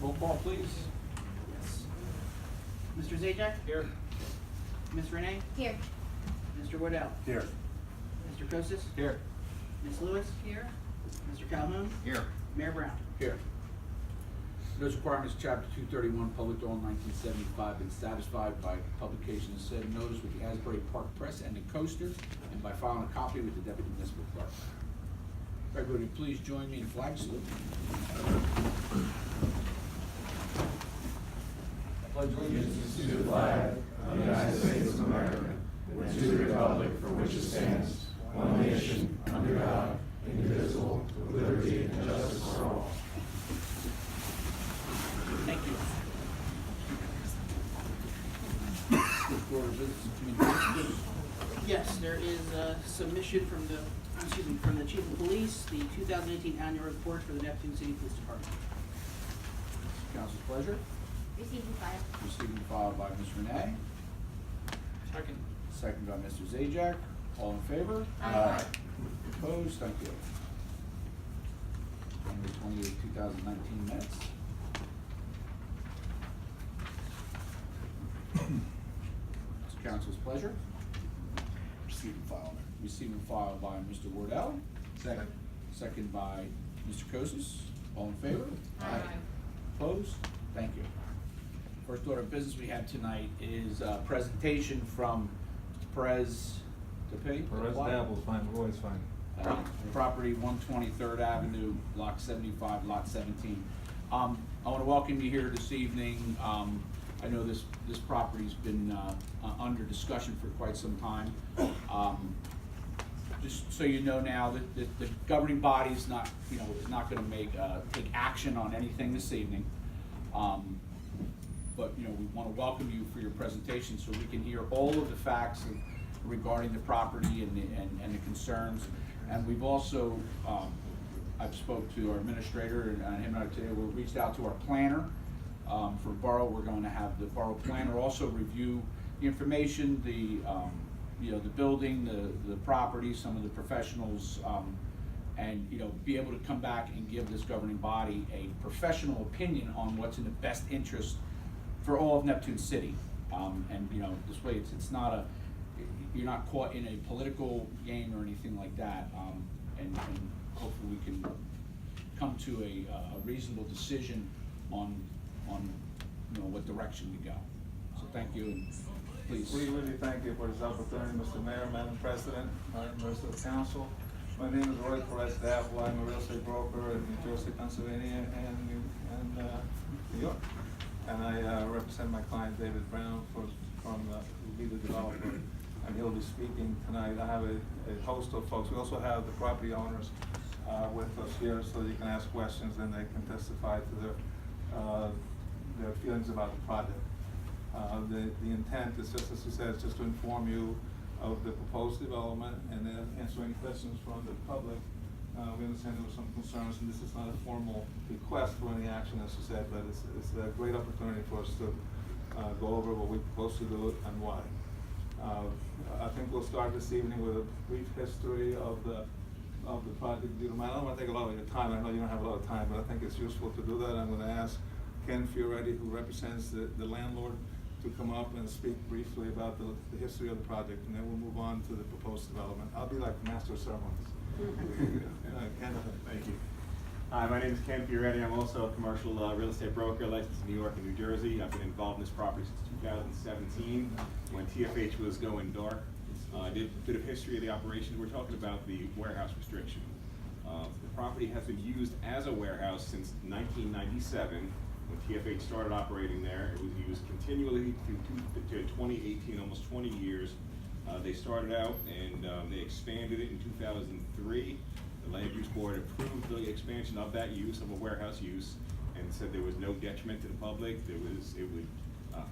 Roll call, please. Yes. Mr. Zajac? Here. Ms. Renee? Here. Mr. Waddell? Here. Mr. Kosis? Here. Ms. Lewis? Here. Mr. Calhoun? Here. Mayor Brown? Here. Those requirements, Chapter 231, Public Law 1975, been satisfied by publication of said notice with the Asbury Park Press and the Coaster, and by filing a copy with the Deputy Municipal Clerk. Everybody, please join me in flag salute. Pledge allegiance to the flag of the United States of America and to the republic for which it stands, one nation, under God, indivisible, with liberty and justice for all. Thank you. Order of business and communications. Yes, there is a submission from the Chief of Police, the 2018 annual report for the Neptune City Police Department. Council's pleasure. Receive and file. Received and filed by Ms. Renee. Second. Second by Mr. Zajac. All in favor? Aye. Opposed? Thank you. January 28, 2019 minutes. It's council's pleasure. Receive and file. Received and filed by Mr. Wardell. Second. Second by Mr. Kosis. All in favor? Aye. Opposed? Thank you. First order of business we have tonight is a presentation from Perez DePay. Perez Dabble's fine, Roy's fine. Property 123rd Avenue, Lot 75, Lot 17. I want to welcome you here this evening. I know this property's been under discussion for quite some time. Just so you know now that the governing body is not, is not going to take action on anything this evening. But we want to welcome you for your presentation so we can hear all of the facts regarding the property and the concerns. And we've also, I've spoke to our administrator and him and I today, we reached out to our planner for borough. We're going to have the borough planner also review the information, the building, the property, some of the professionals, and be able to come back and give this governing body a professional opinion on what's in the best interest for all of Neptune City. And this way it's not you're not caught in a political game or anything like that. And hopefully we can come to a reasonable decision on what direction we go. So thank you, and please. We really thank you for this opportunity, Mr. Mayor, Madam President, members of the council. My name is Roy Perez Dabble. I'm a real estate broker in New Jersey, Pennsylvania, and New York. And I represent my client David Brown who'll be the developer, and he'll be speaking tonight. I have a host of folks. We also have the property owners with us here, so you can ask questions and they can testify to their feelings about the project. The intent is just, as you said, is just to inform you of the proposed development and then answer any questions from the public. We understand there were some concerns, and this is not a formal request for any action, as you said, but it's a great opportunity for us to go over what we propose to do and why. I think we'll start this evening with a brief history of the project. I don't want to take a lot of your time. I know you don't have a lot of time, but I think it's useful to do that. I'm going to ask Ken Fioretti, who represents the landlord, to come up and speak briefly about the history of the project, and then we'll move on to the proposed development. I'll be like the master of ceremonies. Ken. Thank you. Hi, my name is Ken Fioretti. I'm also a commercial real estate broker licensed in New York and New Jersey. I've been involved in this property since 2017 when TFH was going dark. I did a bit of history of the operation. We're talking about the warehouse restriction. The property has been used as a warehouse since 1997 when TFH started operating there. It was used continually to 2018, almost 20 years. They started out and they expanded it in 2003. The Land Use Board approved the expansion of that use, of a warehouse use, and said there was no detriment to the public. It would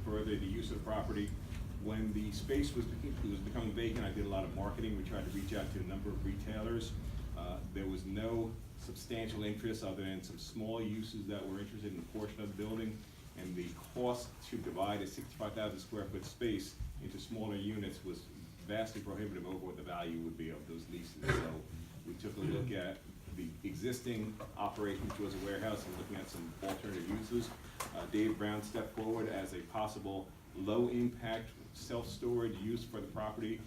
further the use of the property. When the space was becoming vacant, I did a lot of marketing. We tried to reach out to a number of retailers. There was no substantial interest other than some small uses that were interested in a portion of the building, and the cost to divide a 65,000 square foot space into smaller units was vastly prohibitive over what the value would be of those leases. So we took a look at the existing operation, which was a warehouse, and looking at some alternative uses. Dave Brown stepped forward as a possible low-impact self-storage use for the property.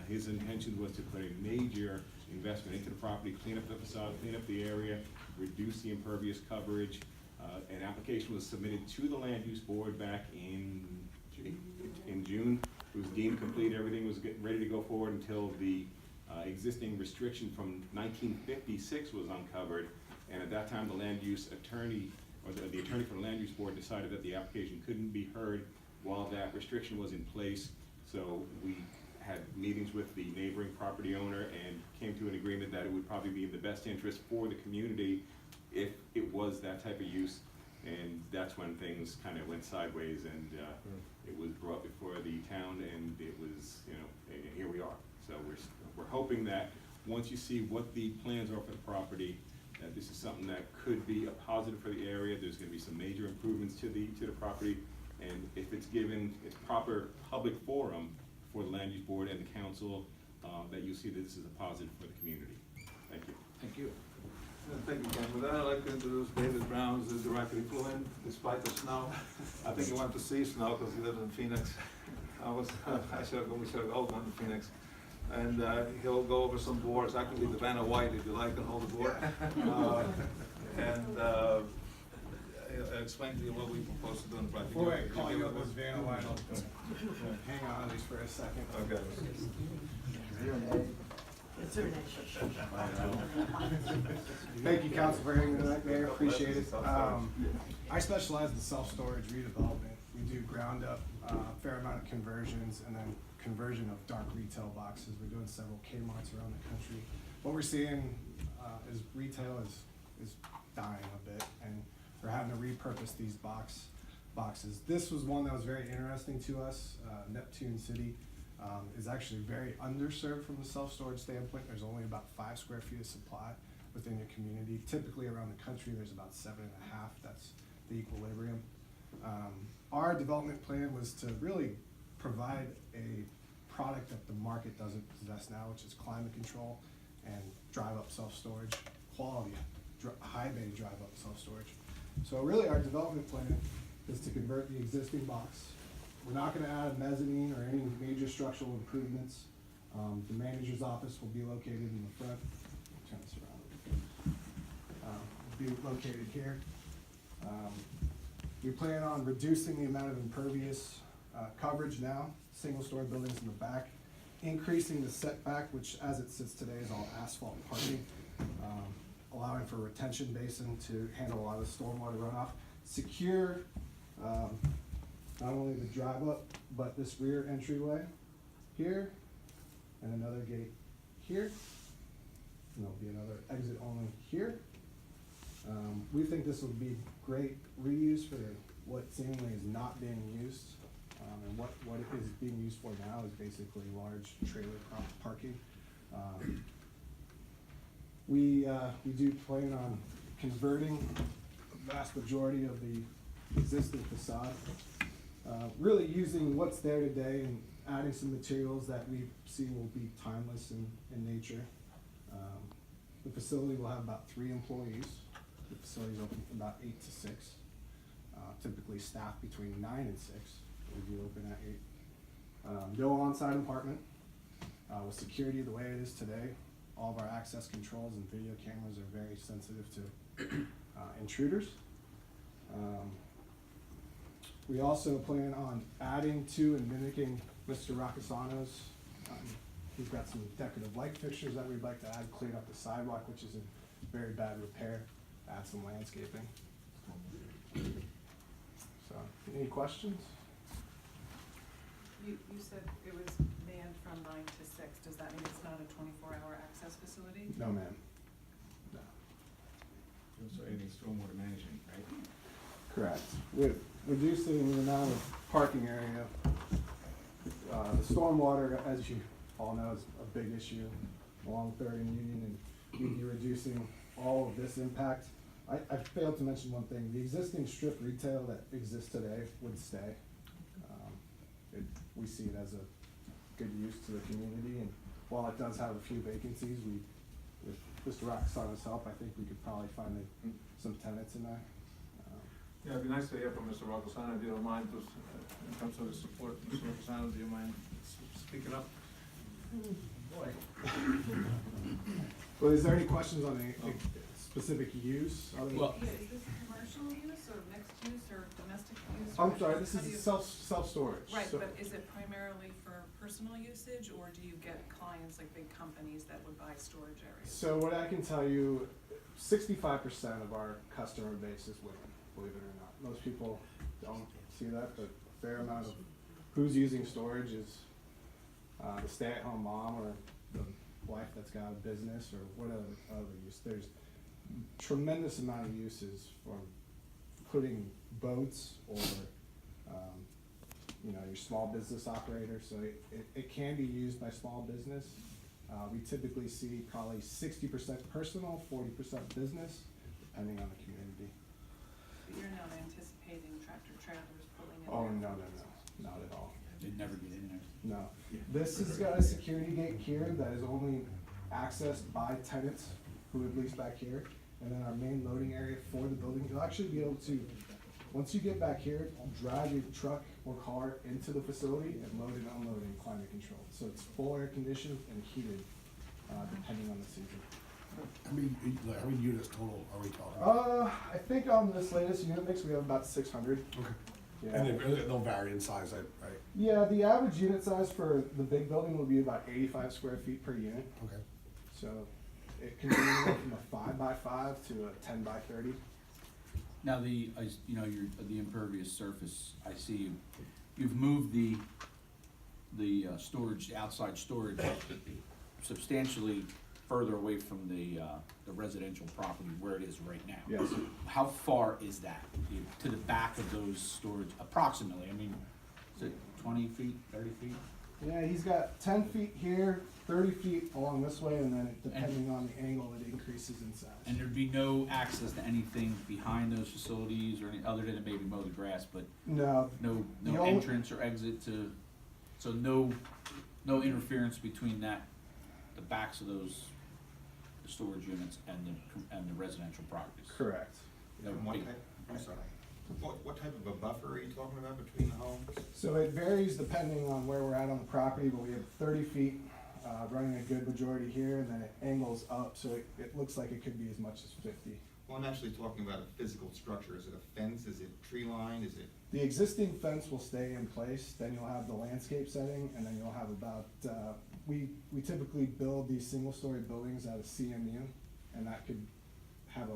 His intention was to put a major investment into the property, clean up the facade, clean up the area, reduce the impervious coverage. An application was submitted to the Land Use Board back in June. It was deemed complete, everything was ready to go forward until the existing restriction from 1956 was uncovered. And at that time, the land use attorney, or the attorney from the Land Use Board decided that the application couldn't be heard while that restriction was in place. So we had meetings with the neighboring property owner and came to an agreement that it would probably be in the best interest for the community if it was that type of use. And that's when things kind of went sideways, and it was brought before the town, and it was, you know, and here we are. So we're hoping that once you see what the plans are for the property, that this is something that could be a positive for the area. There's gonna be some major improvements to the property, and if it's given its proper public forum for the Land Use Board and the council, that you see that this is a positive for the community. Thank you. Thank you. Thank you, Ken. With that, I'd like to introduce David Brown, who's the director. He flew in despite the snow. I think he went to see snow because he lives in Phoenix. We should have all gone to Phoenix. And he'll go over some boards. I can leave the Vanna White if you like and hold the board. He'll explain to you what we propose to do in the project. Before I call you up as Vanna White, I'll hang on at least for a second. Okay. Thank you, Council, for having me tonight, Mayor. Appreciate it. I specialize in self-storage redevelopment. We do ground up, fair amount of conversions, and then conversion of dark retail boxes. We're doing several Kmarts around the country. What we're seeing is retail is dying a bit, and we're having to repurpose these boxes. This was one that was very interesting to us. Neptune City is actually very underserved from the self-storage standpoint. There's only about 5 square feet of supply within your community. Typically around the country, there's about 7.5. That's the equilibrium. Our development plan was to really provide a product that the market doesn't possess now, which is climate control and drive-up self-storage, quality, high bay drive-up self-storage. So really our development plan is to convert the existing box. We're not gonna add a mezzanine or any major structural improvements. The manager's office will be located in the front. Turn this around. Be located here. We plan on reducing the amount of impervious coverage now, single-story buildings in the back, increasing the setback, which as it sits today is all asphalt parking, allowing for retention basin to handle a lot of stormwater runoff. Secure not only the drive up, but this rear entryway here, and another gate here, and there'll be another exit only here. We think this will be great reuse for what seemingly is not being used, and what it is being used for now is basically large trailer parking. We do plan on converting the vast majority of the existing facade, really using what's there today and adding some materials that we see will be timeless in nature. The facility will have about 3 employees. The facility is open from about 8 to 6. Typically staffed between 9 and 6. We do open at 8. No on-site apartment. With security the way it is today, all of our access controls and video cameras are very sensitive to intruders. We also plan on adding to and mimicking Mr. Racasano's. He's got some decorative light fixtures that we'd like to add, clean up the sidewalk, which is in very bad repair, add some landscaping. So, any questions? You said it was manned from 9 to 6. Does that mean it's not a 24-hour access facility? No, ma'am. No. So any stormwater management, right? Correct. With reducing the amount of parking area, the stormwater, as you all know, is a big issue along 3rd and Union, and we'd be reducing all of this impact. I failed to mention one thing. The existing strip retail that exists today would stay. We see it as a good use to the community, and while it does have a few vacancies, with Mr. Rockasano's help, I think we could probably find some tenants in there. Yeah, it'd be nice to hear from Mr. Roccasano, if you don't mind, just, in terms of the support. Mr. Roccasano, do you mind speaking up? Well, is there any questions on a specific use? other than- Well- Yeah, is this commercial use or mixed use or domestic use? I'm or sorry, this how do is you- self-storage. Right, so- but is it primarily for personal usage, or do you get clients, like big companies that would buy storage areas? So what I can tell you, 65% of our customer base is women, believe it or not. Most people don't see that, but a fair amount of who's using storage is the stay-at-home mom or the wife that's got a business or whatever other use. There's tremendous amount of uses for including boats or your small business operator, so it can be used by small business. We typically see probably 60% personal, 40% business, depending on the community. But you're not anticipating tractor trailers pulling in Oh, there? no, not at all. They'd never get in there. No. This has got a security gate here that is only accessed by tenants who would lease back here. And then our main loading area for the building, you'll actually be able to, once you get back here, drive your truck or car into the facility and load and unload in climate controlled. So it's full air conditioned and heated, depending on the season. How many units total are we talking about? I think on this latest unit mix, we have about 600. Okay. Yeah. And they'll vary in size, right? Yeah, the average unit size for the big building will be about 85 square feet per unit. Okay. So it can be anywhere from a 5x5 to a 10x30. Now, the impervious surface, I see you've moved the storage, the outside storage substantially further away from the residential property where it is right now. Yes. How far is that to the back of those storage, approximately? I mean, is it 20 feet, 30 feet? Yeah, he's got 10 feet here, 30 feet along this way, and then depending on the angle, it increases in size. And there'd be no access to anything behind those facilities or any, other than maybe mow the grass, but No, no The only- entrance or exit to, so no interference between that, the backs of those storage units and the residential properties? correct. No And what big- type, I'm sorry, what type of a buffer are you talking about between the homes? So it varies depending on where we're at on the property, but we have 30 feet running a good majority here, and then it angles up, so it looks like it could be as much as 50. Well, I'm actually talking about a physical structure. Is it a fence? Is it tree line? Is it? The existing fence will stay in place, then you'll have the landscape setting, and then you'll have about, we typically build these single-story buildings out of CMU, and that could have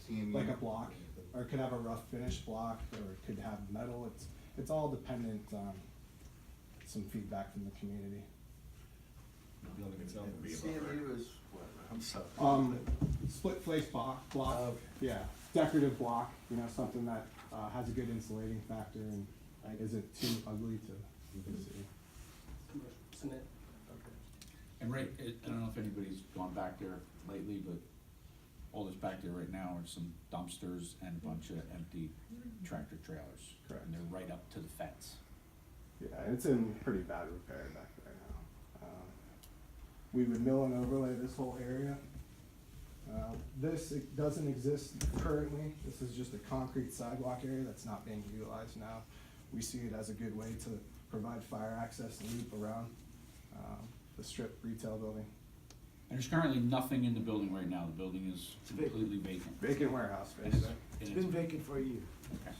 CMU? like a block, or it could have a rough finish block, or it could have metal. It's all dependent on some feedback from the community. The building itself would be above. CMU is what, I'm sorry. Split face block, yeah, decorative block, something that has a good insulating factor and isn't too ugly to see. And right, I don't know if anybody's gone back there lately, but all that's back there right now are some dumpsters and a bunch of empty tractor trailers. Correct. And they're right up to the fence. Yeah, it's in pretty bad repair back there now. We would mill and overlay this whole area. It doesn't exist currently. This is just a concrete sidewalk area that's not being utilized now. We see it as a good way to provide fire access and loop around the strip retail building. And there's currently nothing in the building right now. The building is completely vacant. Vacant warehouse And space. it's- It's been vacant for a year. Okay.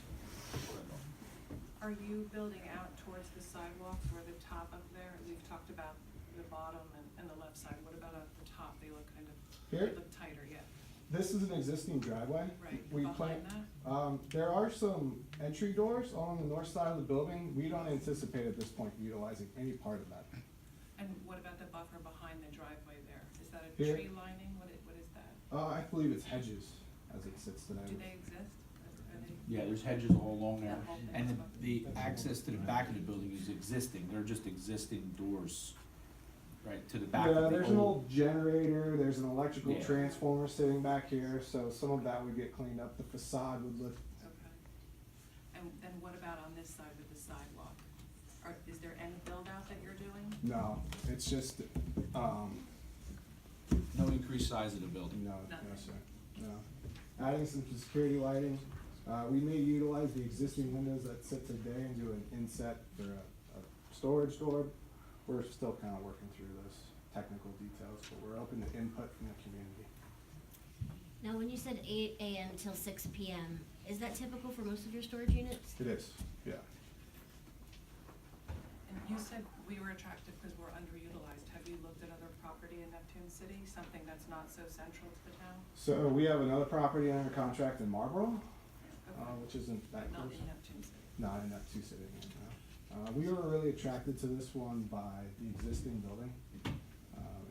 Are you building out towards the sidewalks or the top of there? We've talked about the bottom and the left side. What about at the top? They look kind of, Here? they look tighter, yeah. This is an existing driveway. Right, We behind plan, there are some entry doors along the north side of the building. We don't anticipate at this point utilizing any part of that. And what about the buffer behind the driveway there? Is that a Here. tree lining? What is that? I believe it's hedges as it sits today. Do they exist? Are they? Yeah, there's hedges all along there. That whole thing And is the access to the back of the building is existing. They're just existing doors, right, to the back of the Yeah, there's an old. old generator, there's an electrical Yeah. transformer sitting back here, so some of that would get cleaned up. The facade would look, Okay. And then what about on this side with the sidewalk? Is there any build out that you're doing? no, it's just, No increased size of the building? No, Nothing. no, sir, no. Adding some security lighting, we may utilize the existing windows that sit today and do an inset for a storage door. We're still kind of working through those technical details, but we're open to input from the community. Now, when you said 8 AM till 6 PM, is that typical for most of your storage units? It is, yeah. And you said we were attractive because we're underutilized. Have you looked at other property in Neptune City, something that's not so central to the town? So we have another property under contract in Marlboro, Okay. which isn't that Not close. in Neptune City. Not in Neptune City, no. We were really attracted to this one by the existing building.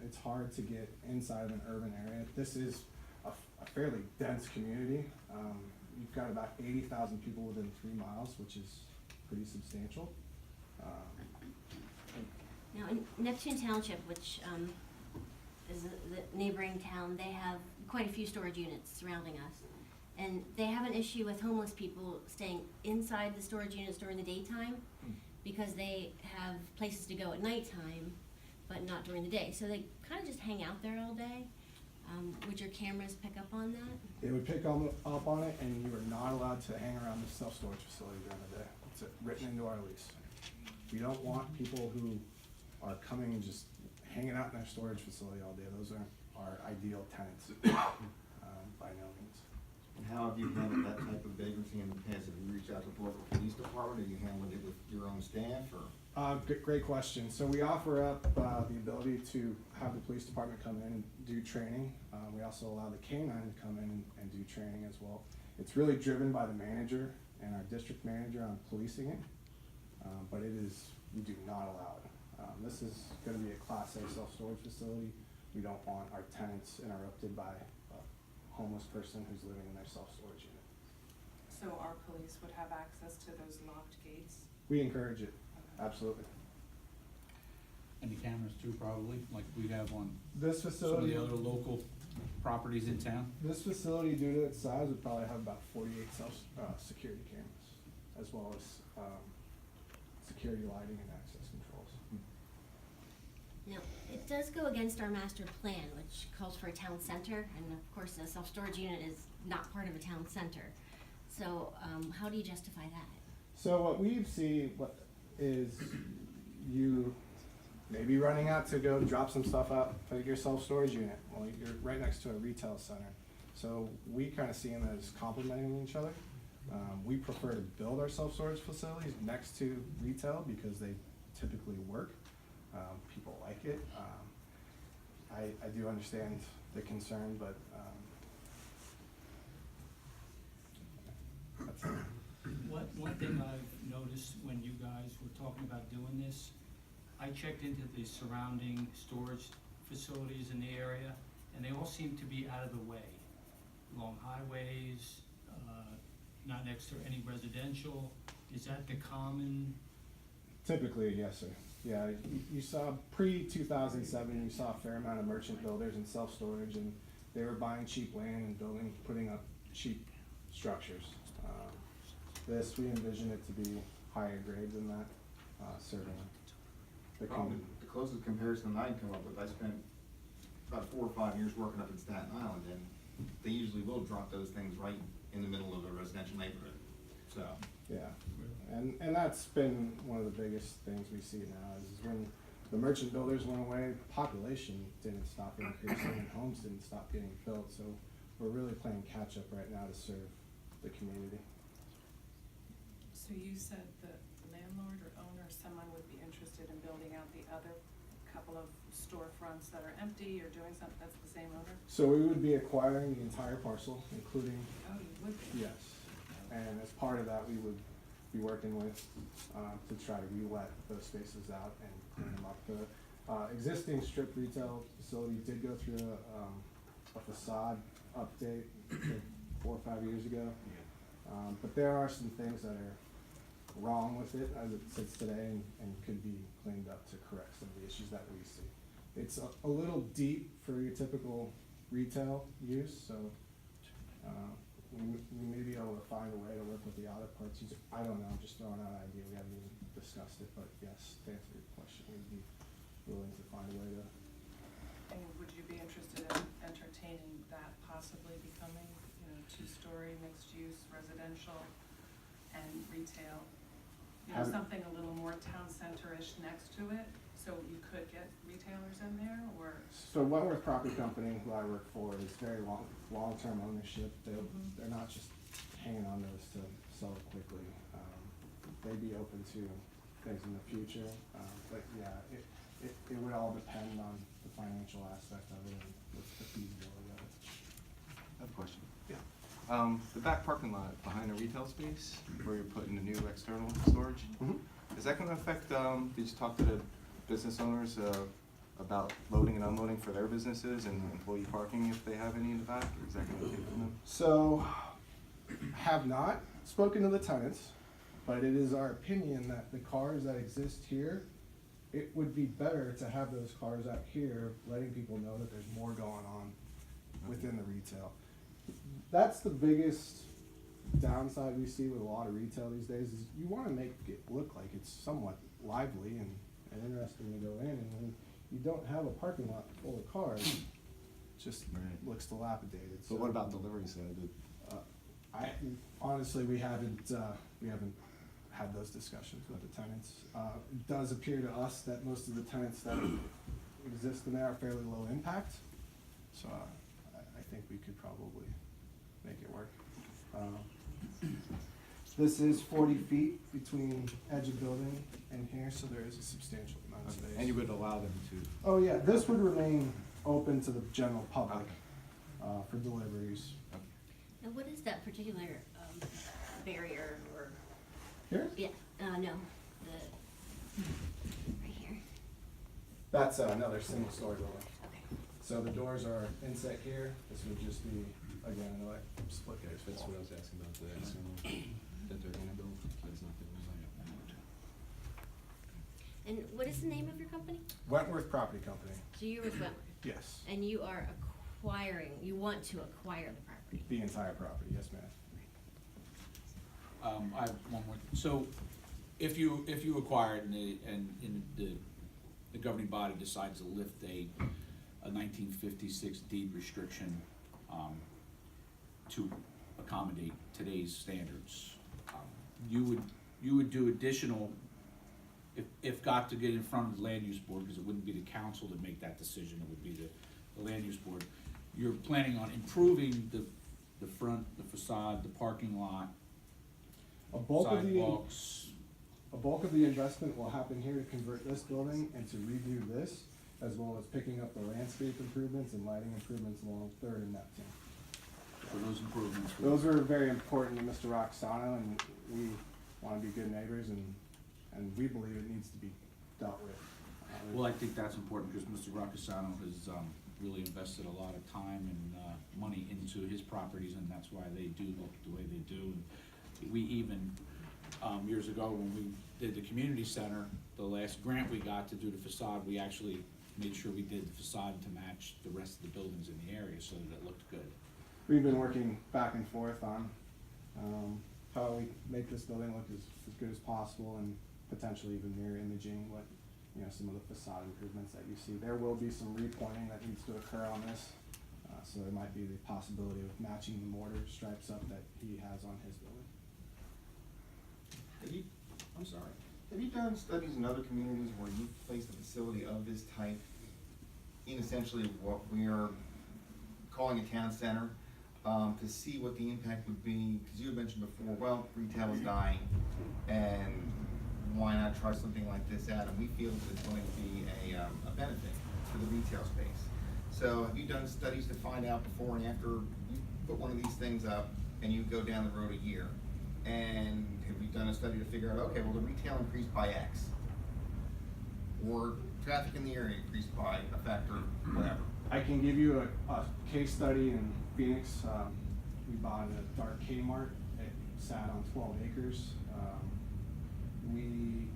It's hard to get inside of an urban area. This is a fairly dense community. You've got about 80,000 people within 3 miles, which is pretty substantial. Now, in Neptune Township, which is the neighboring town, they have quite a few storage units surrounding us. And they have an issue with homeless people staying inside the storage units during the daytime because they have places to go at nighttime, but not during the day. So they kind of just hang out there all day. Would your cameras pick up on that? It would pick up on it, and you are not allowed to hang around the self-storage facility during the day. It's written into our lease. We don't want people who are coming and just hanging out in our storage facility all day. Those aren't our ideal tenants, by no means. And how have you handled that type of vagrancy in the past? Have you reached out to the local police department, or you handled it with your own staff, or? Great question. So we offer up the ability to have the police department come in and do training. We also allow the K-9 to come in and do training as well. It's really driven by the manager and our district manager on policing it, but we do not allow it. This is going to be a Class A self-storage facility. We don't want our tenants interrupted by a homeless person who's living in their self-storage unit. So our police would have access to those locked gates? We encourage it, absolutely. And the cameras too, probably, like we have on This some of facility, the other local properties in town? this facility, due to its size, would probably have about 48 security cameras, as well as security lighting and access controls. Now, it does go against our master plan, which calls for a town center, and of course, a self-storage unit is not part of a town center. So, how do you justify that? So what we see is you may be running out to go drop some stuff out at your self-storage unit. Well, you're right next to a retail center. So we kind of see them as complementing each other. We prefer to build our self-storage facilities next to retail because they typically work. People like it. I do understand the concern, but that's it. One thing I've noticed when you guys were talking about doing this, I checked into the surrounding storage facilities in the area, and they all seem to be out of the way. Along highways, not next to any residential. Is that the common? Typically, yes, sir. Yeah, you saw pre-2007, you saw a fair amount of merchant builders and self-storage, and they were buying cheap land and putting up cheap structures. We envision it to be higher grade than that, serving the community. The closest comparison I can come up with, I spent about 4 or 5 years working up in Staten Island, and they usually will drop those things right in the middle of a residential neighborhood, so. Yeah, and that's been one of the biggest things we see now is when the merchant builders went away, the population didn't stop increasing and homes didn't stop getting built, so we're really playing catch up right now to serve the community. So you said the landlord or owner, someone would be interested in building out the other couple of storefronts that are empty or doing something, that's the same owner? So we would be acquiring the entire parcel, including, Oh, you would be? yes, and as part of that, we would be working with, to try to re-let those spaces out and clean them up. The existing strip retail facility did go through a facade update like 4 or 5 years ago. But there are some things that are wrong with it as it sits today and could be cleaned up to correct some of the issues that we see. It's a little deep for your typical retail use, so we may be able to find a way to work with the auto parts user. I don't know, I'm just throwing out an idea, we haven't even discussed it, but yes, to answer your question, we'd be willing to find a way to asking, would you be interested in entertaining that possibly becoming, you know, two-story, mixed-use, residential and retail? You know, Have- something a little more town center-ish next to it, so you could get retailers in there, or? So Wentworth Property Company, who I work for, is very long-term ownership. They're not just hanging on to this to sell it quickly. They'd be open to things in the future, but yeah, it would all depend on the financial aspect of it and what's the feasibility of it. I have a question. Yeah. The back parking lot behind the retail space where you're putting the new external storage, is that gonna affect, did you talk to the business owners, about loading and unloading for their businesses and employee parking if they have any in the back, or is that gonna take from them? So, have not spoken to the tenants, but it is our opinion that the cars that exist here, it would be better to have those cars out here, letting people know that there's more going on within the retail. That's the biggest downside we see with a lot of retail these days, is you wanna make it look like it's somewhat lively and interesting to go in, and when you don't have a parking lot full of cars, it just looks dilapidated. But what about delivery side? Honestly, we haven't had those discussions with the tenants. It does appear to us that most of the tenants that exist in there are fairly low impact, so I think we could probably make it work. This is 40 feet between edge of building and here, so there is a substantial amount of space. And you would allow them to? Oh yeah, this would remain open to the general public for deliveries. Now, what is that particular, barrier or? Here? Yeah, no, right here, That's another single story building. okay. So the doors are inset here, this would just be, again, another split gate. That's what I was asking about, the external that they're gonna build, that's not the And what is the name of your company? Wentworth Property Company, So you're with Wentworth, yes. and you are acquiring, you want to acquire the property? The entire property, yes ma'am. I have one more. So, if you acquire it and the governing body decides to lift a 1956 deed restriction to accommodate today's standards, you would do additional, if got to get in front of the land use board, because it wouldn't be the council to make that decision, it would be the land use board. You're planning on improving the front, the facade, the parking lot, A bulk sidewalks. of the investment will happen here to convert this building and to redo this, as well as picking up the landscape improvements and lighting improvements along Third and Neptune. For those improvements. Those were very important to Mr. Roxana, and we wanna be good neighbors, and we believe it needs to be dealt with. Well, I think that's important because Mr. Roccasano has really invested a lot of time and money into his properties, and that's why they do look the way they do. And we even, years ago, when we did the community center, the last grant we got to do the facade, we actually made sure we did the facade to match the rest of the buildings in the area so that it looked good. We've been working back and forth on how we make this building look as good as possible, and potentially even mirror imaging what, some of the facade improvements that you see. There will be some repointing that needs to occur on this, so there might be the possibility of matching the mortar stripes up that he has on his building. I'm sorry, have you done studies in other communities where you've placed a facility of this type in essentially what we are calling a town center, to see what the impact would be? Because you had mentioned before, well, retail is dying, and why not try something like this out? And we feel that it's going to be a benefit for the retail space. So have you done studies to find out before and after you put one of these things up and you go down the road a year? And have you done a study to figure out, okay, well, the retail increased by X, or traffic in the area increased by a factor of whatever? I can give you a case study in Phoenix. We bought a dark Kmart. It sat on 12 acres.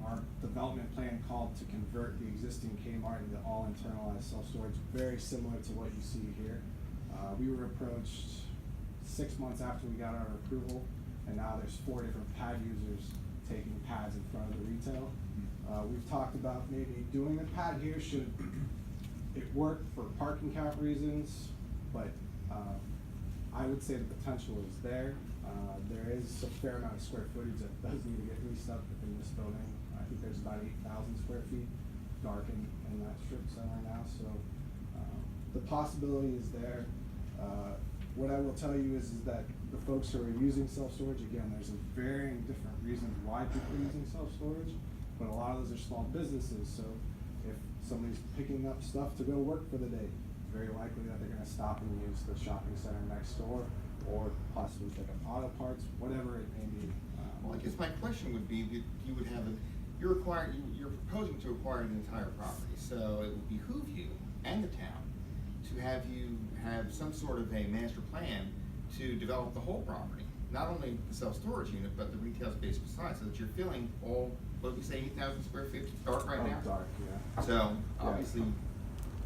Our development plan called to convert the existing Kmart into all internalized self-storage, very similar to what you see here. We were approached 6 months after we got our approval, and now there's 4 different pad users taking pads in front of the retail. We've talked about maybe doing a pad here should It worked for parking count reasons, but I would say the potential is there. There is a fair amount of square footage that does need to get leased up within this building. I think there's about 8,000 square feet dark in that strip center now, so the possibility is there. What I will tell you is that the folks who are using self-storage, again, there's a varying different reasons why people are using self-storage, but a lot of those are small businesses, so if somebody's picking up stuff to go work for the day, it's very likely that they're gonna stop and use the shopping center next door, or possibly pick up auto parts, whatever it may be. Well, I guess my question would be that you would have you're proposing to acquire an entire property, so it would behoove you and the town to have you have some sort of a master plan to develop the whole property, not only the self-storage unit, but the retail space besides, so that you're filling all, what did we say, 8,000 square feet dark right now? Dark, yeah. So, obviously,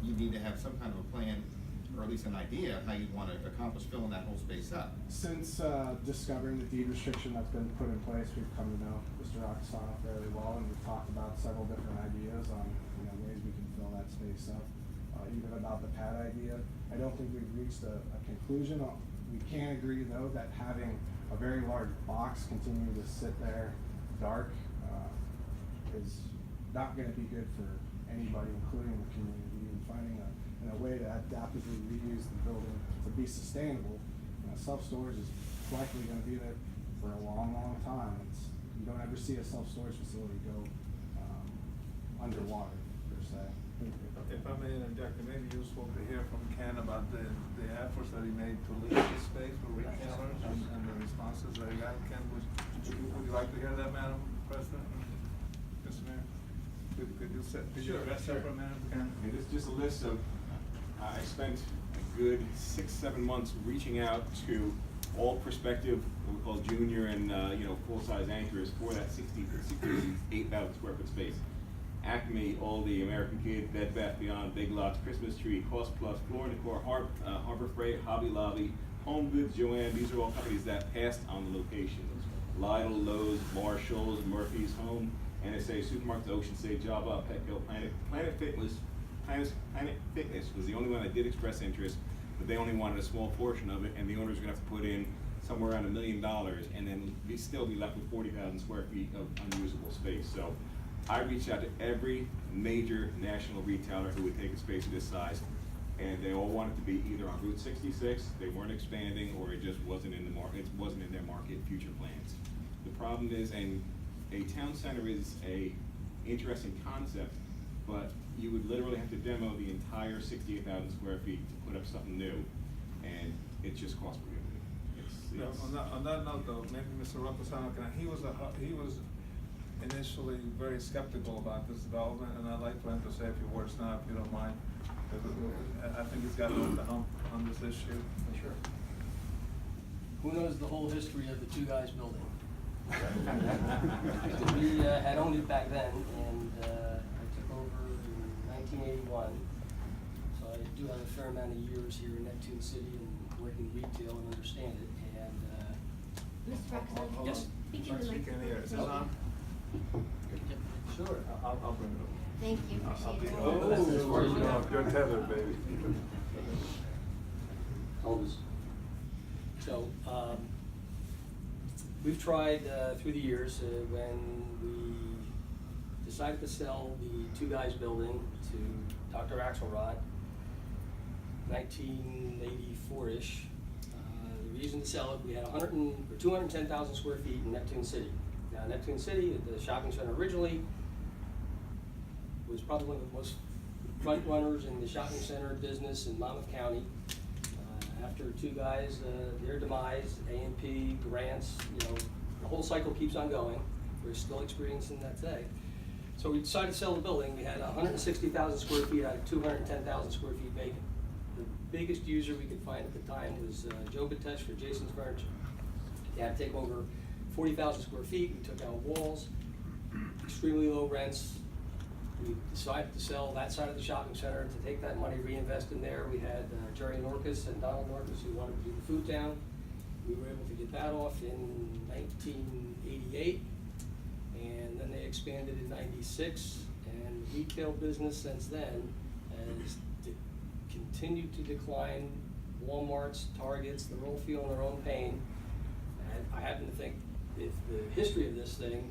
you need to have some kind of a plan, or at least an idea of how you want to accomplish filling that whole space up. Since discovering the deed restriction that's been put in place, we've come to know Mr. Akasano fairly well, and we've talked about several different ideas on ways we can fill that space up. Even about the pad idea, I don't think we've reached a conclusion. We can agree, though, that having a very large box continue to sit there dark is not going to be good for anybody, including the community, and finding a way to adaptively reuse the building to be sustainable. Self-storage is likely going to be there for a long, long time. You don't ever see a self-storage facility go underwater, per se. If I may interject, it may be useful to hear from Ken about the efforts that he made to lease the space for retailers and the responses that he got. Ken, would you like to hear that, Madam President? Mr. Mayor? Could you address that for a minute, Ken? It is just a list of, I spent a good 6-7 months reaching out to all prospective, what we call junior and full-size anchors for that 8,000 square foot space. Acme, all the American Kid, Bed Bath Beyond, Big Lots, Christmas Tree, Cost Plus, Floor & Decor, Harbor Freight, Hobby Lobby, Home Goods, Joann. These are all companies that passed on the location. Lidl, Lowe's, Marshalls, Murphy's Home, NSA Supermarkets, Ocean State, Java, Petco, Planet Fitness was the only one that did express interest, but they only wanted a small portion of it, and the owners were going to have to put in somewhere around $1 million, and then we'd still be left with 40,000 square feet of unusable space. So I reached out to every major national retailer who would take a space of this size, and they all wanted to be either on Route 66, they weren't expanding, or it just wasn't in the market. It wasn't in their market future plans. The problem is, and a town center is a interesting concept, but you would literally have to demo the entire 68,000 square feet to put up something new, and it's just cost prohibitive. On that note, though, maybe Mr. Rocosano, he was initially very skeptical about this development, and I'd like for him to say a few words now, if you don't mind. I think he's got over the hump on this issue. Sure. Who knows the whole history of the Two Guys building? We had owned it back then, and I took over in 1981. So I do have a fair amount of years here in Neptune City and working retail and understand it. And Mr. Rockefeller? yes. Speak into the Speak in here. Is this on? Sure. I'll bring it up. Thank you, appreciate it. Oh, You're tethered, baby. So, we've tried through the years when we decided to sell the Two Guys building to Dr. Axelrod, 1984-ish. The reason to sell it, we had 210,000 square feet in Neptune City. Now, Neptune City, the shopping center originally, was probably one of the most front runners in the shopping center business in Monmouth County. After Two Guys, their demise, A&P, grants, the whole cycle keeps on going. We're still experiencing that today. So we decided to sell the building. We had 160,000 square feet out of 210,000 square feet vacant. The biggest user we could find at the time was Joe Batesh for Jason's Furniture. They had to take over 40,000 square feet. We took out walls, extremely low rents. We decided to sell that side of the shopping center to take that money, reinvest in there. We had Jerry Norcus and Donald Norcus who wanted to do the food town. We were able to get that off in 1988, and then they expanded in 96. And the retail business since then has continue to decline. Walmarts, Targets, they're all feeling their own pain. And I happen to think if the history of this thing,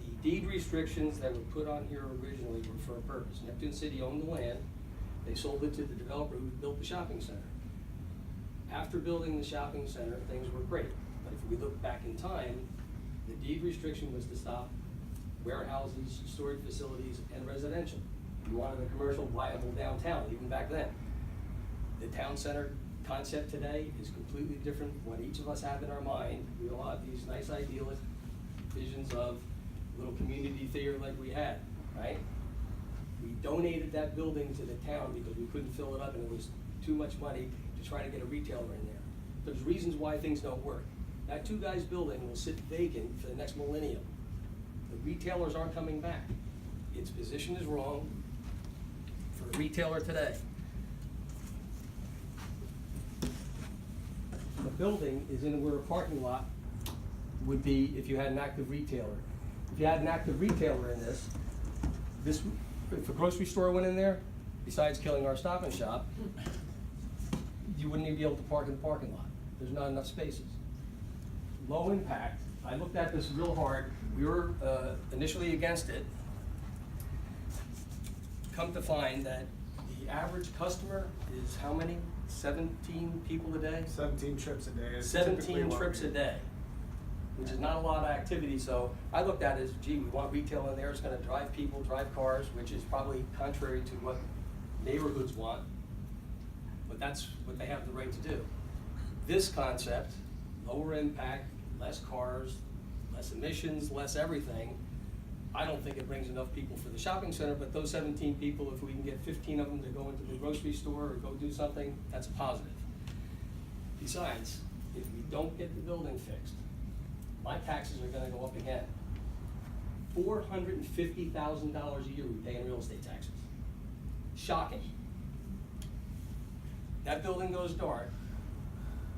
the deed restrictions that were put on here originally were for a purpose. Neptune City owned the land. They sold it to the developer who built the shopping center. After building the shopping center, things were great. But if we look back in time, the deed restriction was to stop warehouses, storage facilities, and residential. We wanted a commercial viable downtown, even back then. The town center concept today is completely different from what each of us have in our mind. We all have these nice idyllic visions of a little community theater like we had, right? We donated that building to the town because we couldn't fill it up and it was too much money to try to get a retailer in there. There's reasons why things don't work. That two guys building will sit vacant for the next millennium. The retailers aren't coming back. Its position is wrong for a retailer today. The building is in where a parking lot would be if you had an active retailer. If you had an active retailer in this, if a grocery store went in there, besides killing our Stop and Shop, you wouldn't even be able to park in the parking lot. There's not enough spaces. Low impact, I looked at this real hard. We were initially against it. Come to find that the average customer is how many? 17 people a day? 17 trips a day. is typically 17 what trips we a do. day, which is not a lot of activity. So I looked at it as, gee, we want retail in there. It's gonna drive people, drive cars, which is probably contrary to what neighborhoods want. But that's what they have the right to do. This concept, lower impact, less cars, less emissions, less everything, I don't think it brings enough people for the shopping center, but those 17 people, if we can get 15 of them to go into the grocery store or go do something, that's a positive. Besides, if we don't get the building fixed, my taxes are gonna go up again. $450,000 a year we pay in real estate taxes. Shocking. That building goes dark,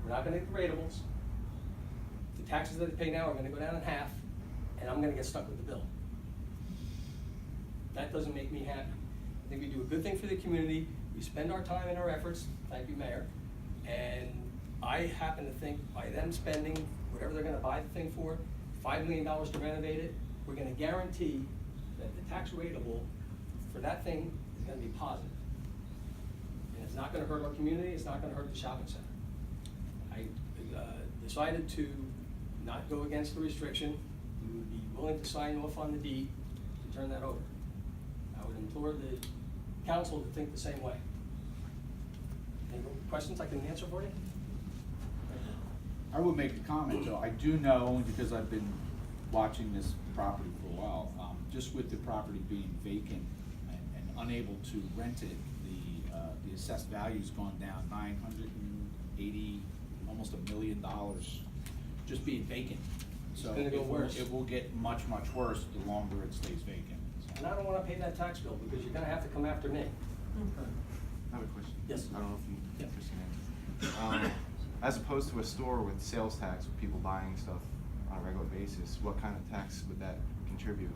we're not gonna get the ratables. The taxes that they pay now are gonna go down in half, and I'm gonna get stuck with the bill. That doesn't make me happy. I think we do a good thing for the community, we spend our time and our efforts, thank you, Mayor, and I happen to think by them spending whatever they're gonna buy the thing for, $5 million to renovate it, we're gonna guarantee that the tax rateable for that thing is gonna be positive. And it's not gonna hurt our community, it's not gonna hurt the shopping center. I decided to not go against the restriction, we would be willing to sign off on the deed to turn that over. I would implore the council to think the same way. Any questions I can answer for you? I would make a comment, though. I do know, only because I've been watching this property for a while, just with the property being vacant and unable to rent it, the assessed value's gone down $980, almost $1 million, just being vacant. So It's gonna go worse. It will get much, much worse the longer it stays vacant. And I don't wanna pay that tax bill because you're gonna have to come after me. I have a question. Yes. I don't know if you Yeah. understand. As opposed to a store with sales tax, with people buying stuff on a regular basis, what kind of tax would that contribute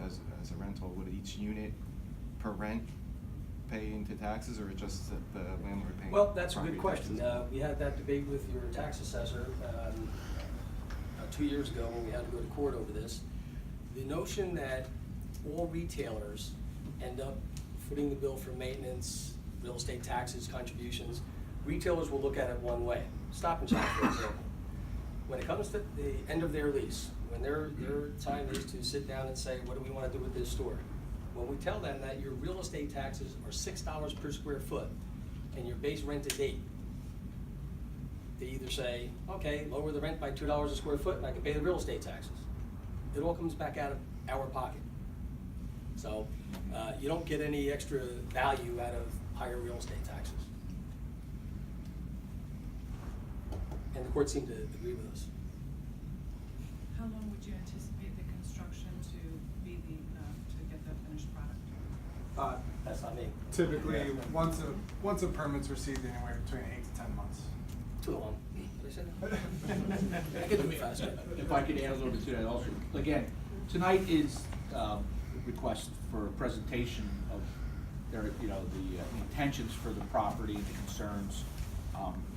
as a rental? Would each unit per rent pay into taxes, or just the landlord paying? Well, that's a property good question. taxes? We had that debate with your tax assessor, 2 years ago when we had to go to court over this. The notion that all retailers end up footing the bill for maintenance, real estate taxes, contributions, retailers will look at it one way. Stop and Shop, for example. When it comes to the end of their lease, when their time is to sit down and say, what do we want to do with this store? When we tell them that your real estate taxes are $6 per square foot and your base rent is $8, they either say, okay, lower the rent by $2 a square foot and I can pay the real estate taxes. It all comes back out of our pocket. So you don't get any extra value out of higher real estate taxes. And the court seemed to agree with us. How long would you anticipate the construction to be to get the finished product? That's not me. Typically, once a permit's received, anywhere between 8 to 10 months. Too long. What did I say? I could do it faster. If I could add a little bit to that also. Again, tonight is a request for a presentation of the intentions for the property and the concerns.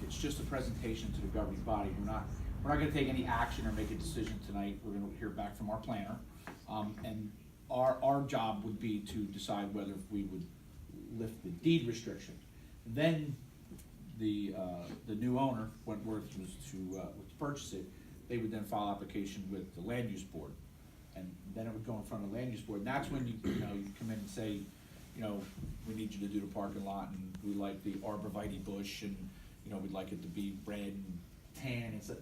It's just a presentation to the governing body. We're not gonna take any action or make a decision tonight. We're gonna hear back from our planner. And our job would be to decide whether we would lift the deed restriction. Then the new owner, Wentworth, was to purchase it. They would then file application with the land use board. And then it would go in front of the land use board. And that's when you come in and say, we need you to do the parking lot, and we like the arborvitae bush, and, we'd like it to be red and tan. So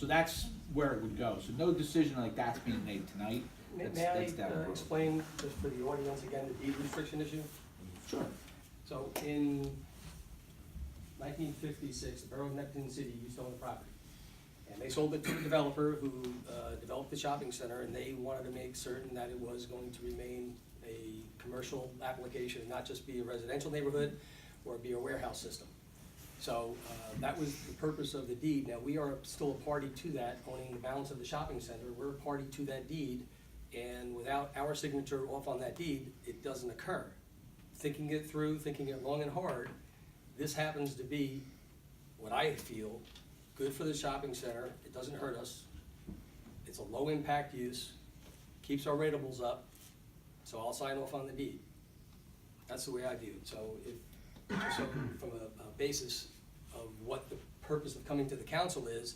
that's where it would go. So no decision like that's being made tonight. May I That's down the road. explain, just for the audience again, the deed restriction issue? Sure. So in 1956, the Borough of Neptune City used to own the property. And they sold it to a developer who developed the shopping center, and they wanted to make certain that it was going to remain a commercial application, and not just be a residential neighborhood or be a warehouse system. So that was the purpose of the deed. Now, we are still a party to that, owning the balance of the shopping center. We're a party to that deed, and without our signature off on that deed, it doesn't occur. Thinking it through, thinking it long and hard, this happens to be what I feel good for the shopping center. It doesn't hurt us. It's a low impact use, keeps our ratables up, so I'll sign off on the deed. That's the way I view it. So from a basis of what the purpose of coming to the council is,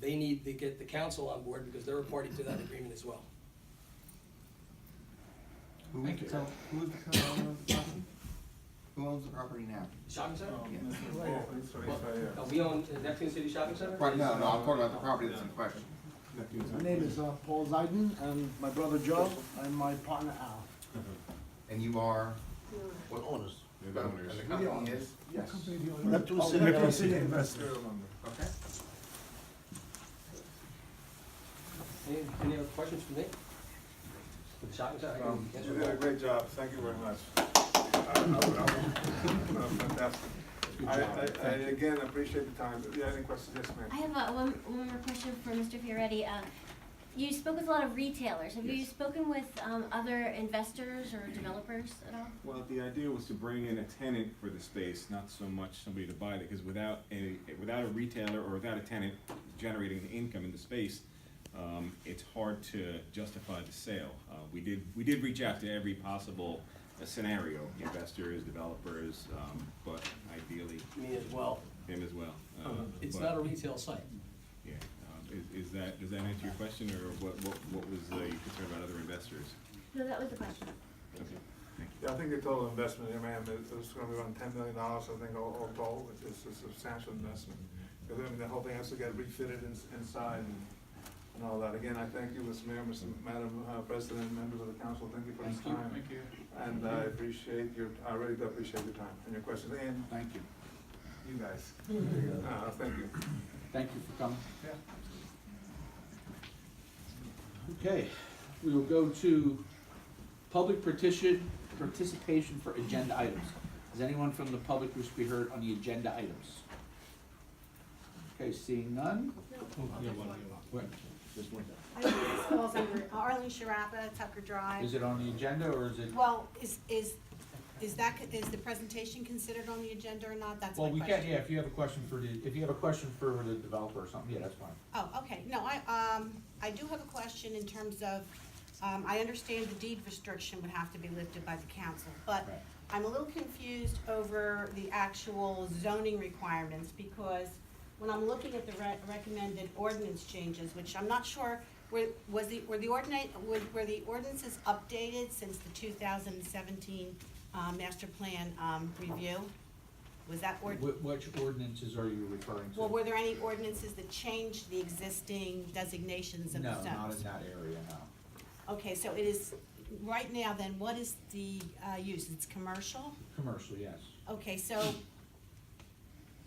they need to get the council on board because they're a party to that agreement as well. Who is the current owner of the property? Who owns the property now? Shopping center? Yeah. We own the Neptune City Shopping Center? Right, no, I'm talking about the property that's in question. My name is Paul Zeiden, and my brother Joe, and my partner Al. And you are? What owners? And the company is? Yes. Neptune City. Neptune City Investor. Okay. Any other questions for me? For the shopping center? I can answer You did a that. great job, thank you very much. Fantastic. I again appreciate the time. If you have any questions, yes, ma'am. I have one more question for Mr. Fioretti. You spoke with a lot of retailers. Have you Yes. spoken with other investors or developers at all? Well, the idea was to bring in a tenant for the space, not so much somebody to buy it, because without a retailer or without a tenant generating income in the space, it's hard to justify the sale. We did reach out to every possible scenario, investors, developers, but ideally Me as well. him as well. It's But- not a retail site. Yeah, does that answer your question, or what was your concern about other investors? No, that was the question. Okay, thank you. Yeah, I think the total investment, ma'am, is gonna be around $10 million, I think, all told. It's a substantial investment. Because, the whole thing has to get refitted inside and all that. Again, I thank you, Mr. Mayor, Madam President, members of the council, thank you for this time. Thank you. And I really do appreciate your time and your questions, and Thank you. you guys. Thank you. Thank you for coming. Yeah. Okay, we will go to public participation for agenda items. Is anyone from the public wish to be heard on the agenda items? Okay, seeing none? Wait, just one. I think this falls under Arlene Sharapa, Tucker Drive. Is it on the agenda, or is it? Well, is the presentation considered on the agenda or not? That's my Well, question. we can, yeah, if you have a question for the developer or something, yeah, that's fine. Oh, okay. No, I do have a question in terms of, I understand the deed restriction would have to be lifted by the council, but Right. I'm a little confused over the actual zoning requirements, because when I'm looking at the recommended ordinance changes, which I'm not sure, were the ordinances updated since the 2017 master plan review? Was that Which ordinances are you referring to? Well, were there any ordinances that changed the existing designations of the zones? No, not in that area, no. Okay, so it is, right now then, what is the use? It's commercial? Commercial, yes. Okay, so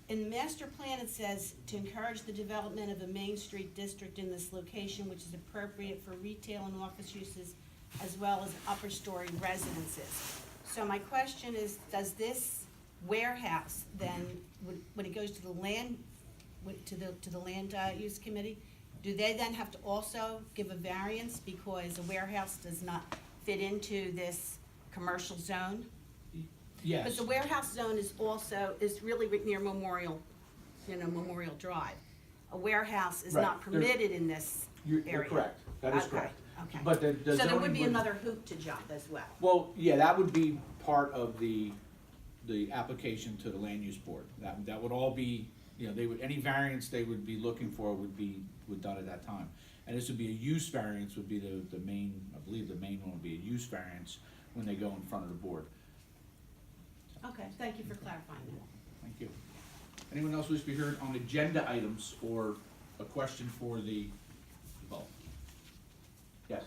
in the master plan, it says to encourage the development of a Main Street district in this location, which is appropriate for retail and office uses, as well as upper story residences. So my question is, does this warehouse then, when it goes to the land, to the land use committee, do they then have to also give a variance because a warehouse does not fit into this commercial zone? Yes. Because the warehouse zone is also, is really near Memorial, Memorial Drive. A warehouse is Right. not permitted in this You're area. correct, that is Okay, correct. okay. But the So there would zoning be another hoop to jump as well. Well, yeah, that would be part of the application to the land use board. That would all be, they would, any variance they would be looking for would done at that time. And this would be a use variance would be the main, I believe the main one would be a use variance when they go in front of the board. Okay, thank you for clarifying that. Thank you. Anyone else wish to be heard on agenda items or a question for the developer? Yes.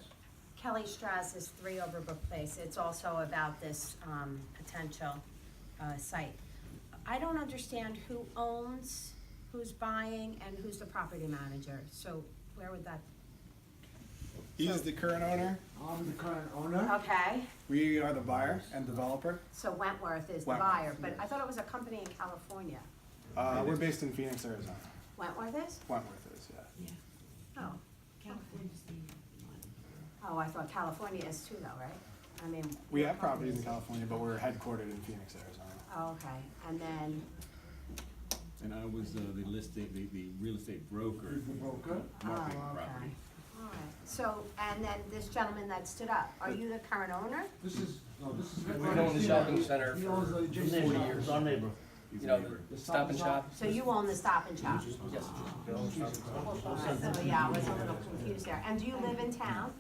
Kelly Strauss is 3 Overbrook Place. It's also about this potential site. I don't understand who owns, who's buying, and who's the property manager. So where would that? He's the current owner. I'm the current owner. Okay, We are the buyer and developer. so Wentworth is the Wentworth, buyer, but I thought it was a company in California. We're based in Phoenix, Arizona. Wentworth is? Wentworth is, yeah. Oh. California's the one. Oh, I thought California is too though, right? I mean. We have properties in California, but we're headquartered in Phoenix, Arizona. Oh, okay, and then, And I was the real estate broker. The broker. oh, Marketing okay. property. All right, so, and then this gentleman that stood up, are you the current owner? This is We've owned the shopping center He for owns the adjacent 40 shop. years. It's our neighbor. He's You a know, neighbor. the Stop and Shop. So you own the Stop and Shop? Yes. All right, so yeah, I was a little confused there. And do you live in town?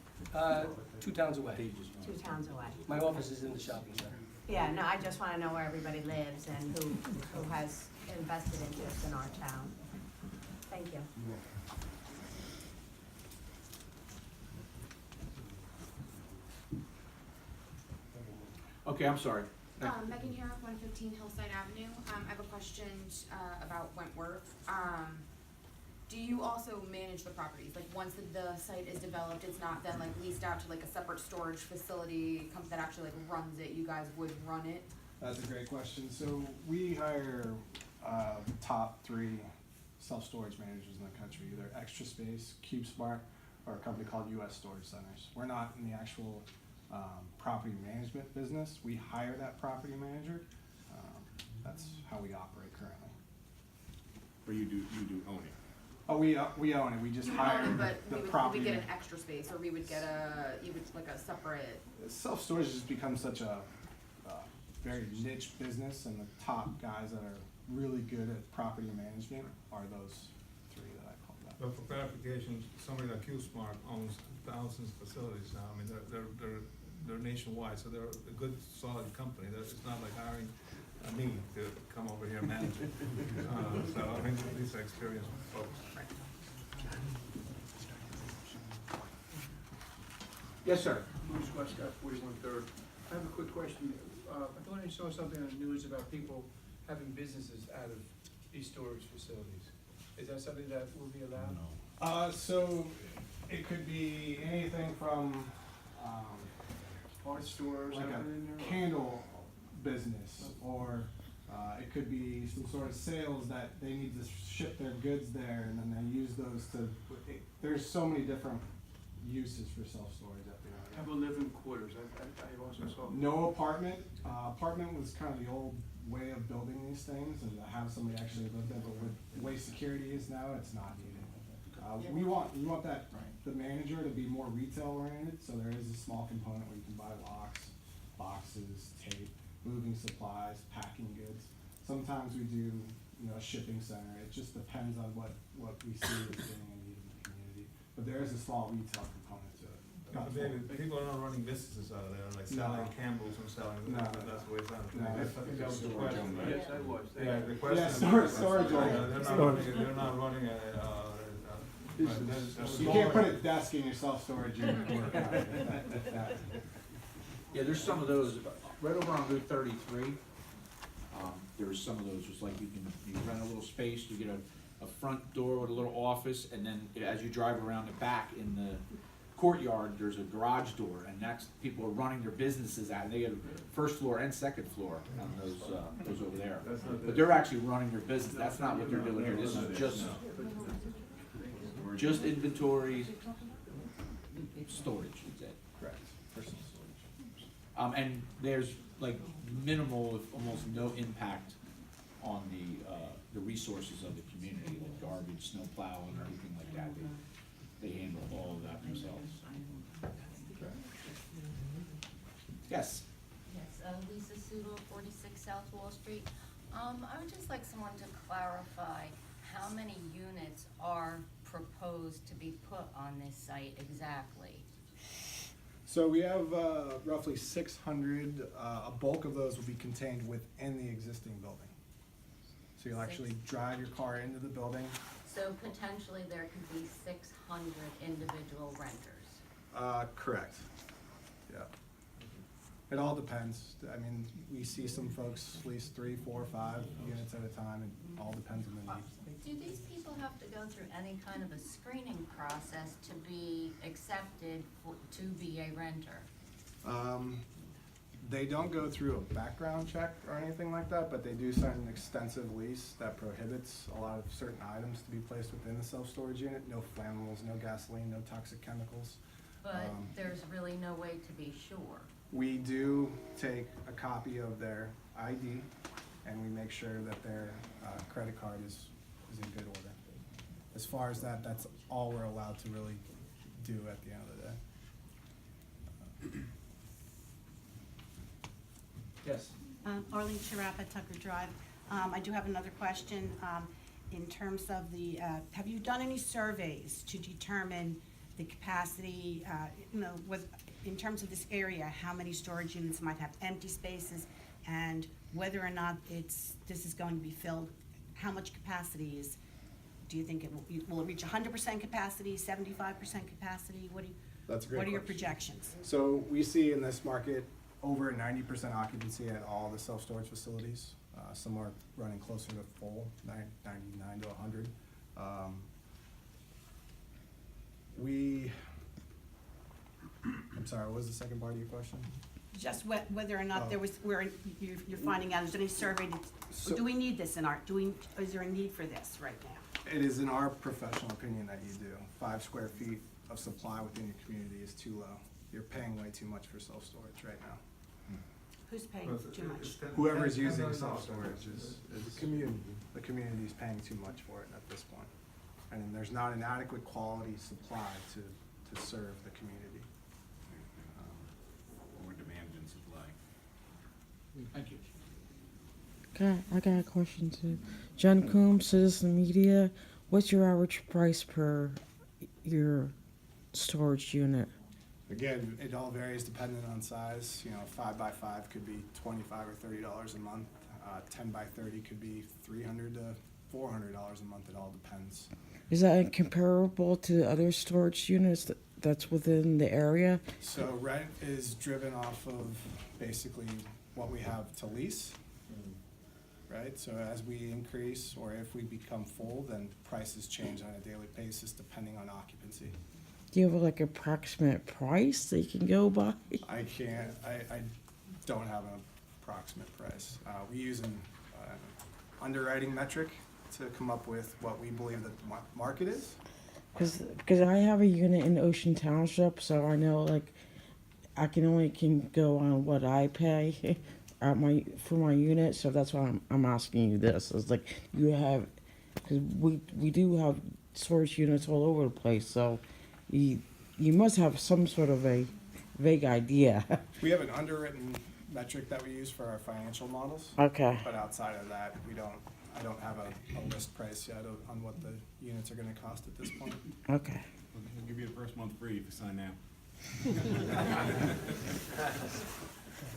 2 towns away. 2 towns away? My office is in the shopping center. Yeah, no, I just wanna know where everybody lives and who has invested interest in our town. Thank you. Okay, I'm sorry. Megan here, 115 Hillside Avenue. I have a question about Wentworth. Do you also manage the properties? Like once the site is developed, it's not then like leased out to like a separate storage facility company that actually like runs it. You guys would run it. That's a great question. So we hire the top 3 self-storage managers in the country, either Extra Space, CubeSmart, or a company called US Storage Centers. We're not in the actual property management business. We hire that property manager. That's how we operate currently. Or you do own it. Oh, we own it. We just You would hire own it, but the we would property. get an extra space, or we would get like a separate. Self-storage has become such a very niche business, and the top guys that are really good at property management are those 3 that I called out. But for clarification, somebody like QSmart owns thousands of facilities now. I mean, they're nationwide, so they're a good, solid company. It's not like hiring me to come over here and manage it. So I mean, these are experienced folks. Yes, sir. Bruce Westcott, 41 Third. I have a quick question. I thought I saw something on the news about people having businesses out of these storage facilities. Is that something that will be allowed? So it could be anything from Art stores, like something in there? a candle business, or it could be some sort of sales that they need to ship their goods there, and then they use those to. There's so many different uses for self-storage up there. How about living quarters? I also saw. No apartment. Apartment was kind of the old way of building these things, and to have somebody actually live there, but with the way security is now, it's not needed. We want the manager to be more retail oriented, so there is a small component where you can buy locks, boxes, tape, moving supplies, packing goods. Sometimes we do, a shipping center. It just depends on what we see as being a need in the community. But there is a small retail component to it. But David, people are not running businesses out of there, like selling Campbell's and selling, No. that's the way it's done. No, I think that was the question, right? Yes, I was. Yeah, the question. storage only. They're not running a You can't put a desk in your self-storage unit. Yeah, there's some of those, right over on Route 33, there's some of those, it's like you rent a little space, you get a front door with a little office, and then as you drive around the back in the courtyard, there's a garage door, and that's, people are running their businesses out, and they get first floor and second floor on those over there. But they're actually running their business, that's not what they're doing here, this is just inventory, storage, is it? Correct. Personal storage. And there's like minimal, if almost no impact on the resources of the community, like garbage, snow plowing, or anything like that. They handle all of that themselves. Yes. Yes, Lisa Sudol, 46 South Wall Street. I would just like someone to clarify how many units are proposed to be put on this site exactly? So we have roughly 600. A bulk of those will be contained within the existing building. So you'll actually drive your car into the building. So potentially there could be 600 individual renters. Correct. Yeah. It all depends. I mean, we see some folks lease 3, 4, 5 units at a time. It all depends on the need. Do these people have to go through any kind of a screening process to be accepted to be a renter? They don't go through a background check or anything like that, but they do sign an extensive lease that prohibits a lot of certain items to be placed within the self-storage unit. No flammables, no gasoline, no toxic chemicals. But there's really no way to be sure. We do take a copy of their ID and we make sure that their credit card is in good order. As far as that, that's all we're allowed to really do at the end of the day. Yes. Arlene Sharapa, Tucker Drive. I do have another question. In terms of the, have you done any surveys to determine the capacity, in terms of this area, how many storage units might have empty spaces, and whether or not this is going to be filled? How much capacity do you think will it reach 100% capacity, 75% capacity? That's a great What are your question. projections? So we see in this market over 90% occupancy at all the self-storage facilities. Some are running closer to full, 99 to 100. I'm sorry, what was the second part of your question? Just whether or not there was, where you're finding out, is there any survey, do we need this is there a need for this right now? It is in our professional opinion that you do. 5 square feet of supply within your community is too low. You're paying way too much for self-storage right now. Who's paying too much? Whoever's using self-storage is the community. The community's paying too much for it at this point. And there's not an adequate quality supply to serve the community. More demand than supply. Thank you. I got a question too. John Coombs, Citizen Media. What's your average price per your storage unit? Again, it all varies depending on size. 5 by 5 could be $25 or $30 a month. 10 by 30 could be $300 to $400 a month. It all depends. Is that comparable to other storage units that's within the area? So rent is driven off of basically what we have to lease, right? So as we increase or if we become full, then prices change on a daily basis depending on occupancy. Do you have like approximate price that you can go by? I can't, I don't have an approximate price. We use an underwriting metric to come up with what we believe that the market is. Because I have a unit in Ocean Township, so I know like I can go on what I pay for my unit. So that's why I'm asking you this. It's like you have, because we do have storage units all over the place. So you must have some sort of a vague idea. We have an underwritten metric that we use for our financial models. Okay. But outside of that, I don't have a list price yet on what the units are gonna cost at this point. Okay. We'll give you the first month free if you sign now.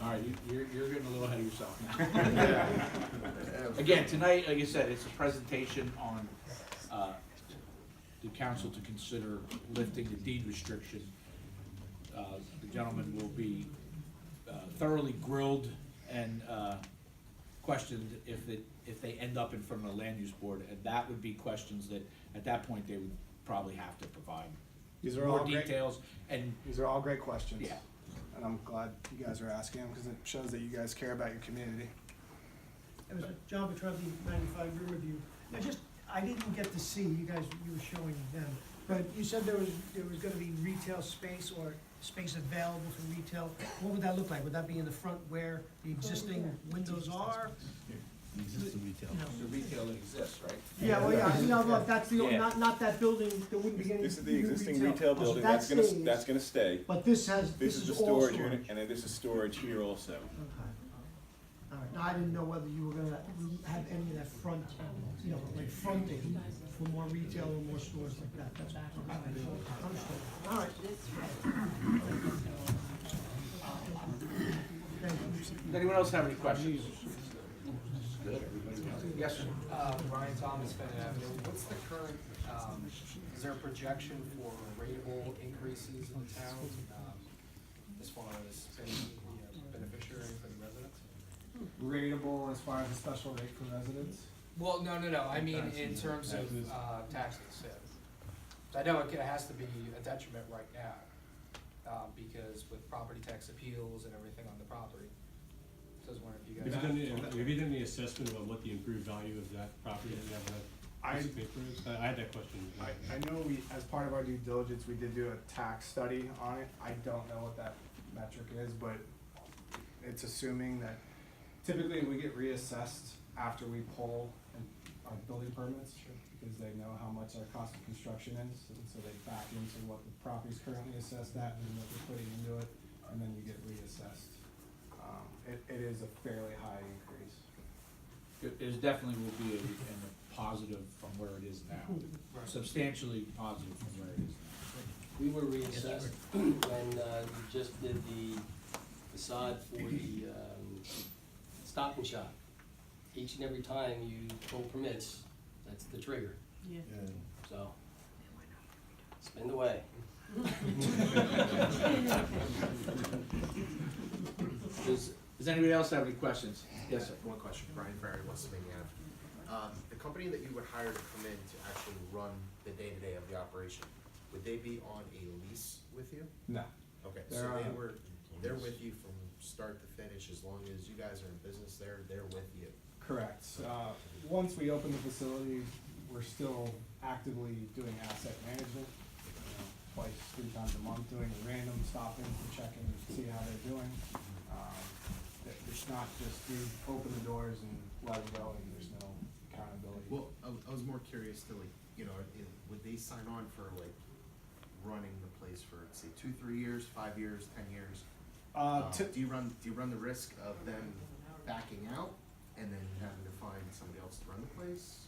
All right, you're getting a little ahead of yourself now. Again, tonight, like I said, it's a presentation on the council to consider lifting the deed restriction. The gentleman will be thoroughly grilled and questioned if they end up in front of the land use board, and that would be questions that at that point they would probably have to provide more details. And these are all great questions. Yeah. And I'm glad you guys are asking them because it shows that you guys care about your community. It was John Petrelli, 95 Riverview. I didn't get to see, you were showing them, But you said there was gonna be retail space or space available for retail. What would that look like? Would that be in the front where the existing windows are? The existing retail. The retail that exists, right? Yeah, well, yeah, no, look, that's the, Yeah. not that building, there wouldn't be any This is the new existing retail Oh, so building, that that's stays. gonna stay. But this has, This is the all storage unit, and then this is storage here also. Okay. All right, now I didn't know whether you were gonna have any of that front, you know, like fronting for more retail or more stores like that, that's, understood. All right. Thank you. Does anyone else have any questions? Good, everybody. Yes, sir. Brian Thomas, Bennett Avenue. What's the current, is there a projection for rateable increases in the town, as far as being the beneficiary for the residents? Rateable as far as a special rate for residents? Well, no, I mean, in terms of, taxes, yeah. I know it has to be a detriment right now, because with property tax appeals and everything on the property. So I was wondering if you guys. Have you done any assessment about what the improved value of that property that you have on that piece of paper is? I had that question. I know we, as part of our due diligence, we did do a tax study on it. I don't know what that metric is, but it's assuming that typically we get reassessed after we pull our building permits, because they know how much our cost of construction is, and so they back into what the property's currently assessed at and what they're putting into it, and then you get reassessed. It is a fairly high increase. It definitely will be a positive from where it is now, substantially positive from where it is now. We were reassessed when you just did the facade for the Stop and Shop. Each and every time you pull permits, that's the trigger. Yeah. So, spend away. Does anybody else have any questions? Yes, sir. One question, Brian Ferry, West Main Ave. The company that you would hire to come in to actually run the day-to-day of the operation, would they be on a lease with you? No. Okay, They're so on they're with you from start to finish, as long as you guys are in business there, they're with you. Correct. Once we open the facility, we're still actively doing asset management, twice, 3 times a month, doing random stop-ins and checking to see how they're doing. It's not just we open the doors and let it go and there's no accountability. Well, I was more curious to would they sign on for running the place for, say, 2-3 years, 5 years, 10 years? Do you run the risk of them backing out and then having to find somebody else to run the place?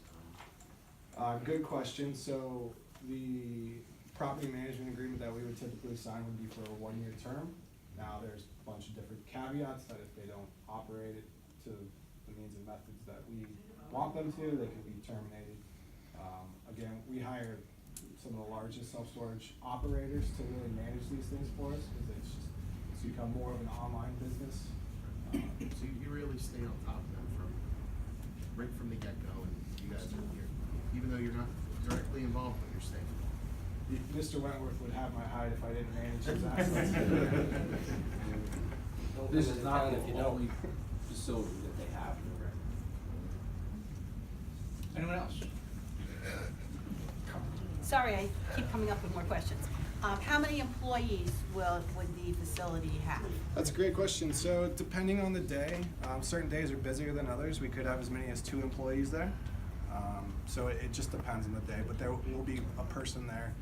Good question. So the property management agreement that we would typically sign would be for a 1-year term. Now, there's a bunch of different caveats that if they don't operate it to the means and methods that we want them to, they can be terminated. Again, we hire some of the largest self-storage operators to really manage these things for us, because it's become more of an online business. So you really stay on top of them right from the get-go, and you guys are here, even though you're not directly involved, but you're staying. Mr. Wentworth would have my hide if I didn't manage his assets. This is not the only facility that they have. Anyone else? Sorry, I keep coming up with more questions. How many employees would the facility have? That's a great question. So depending on the day, certain days are busier than others. We could have as many as 2 employees there. So it just depends on the day, but there will be a person there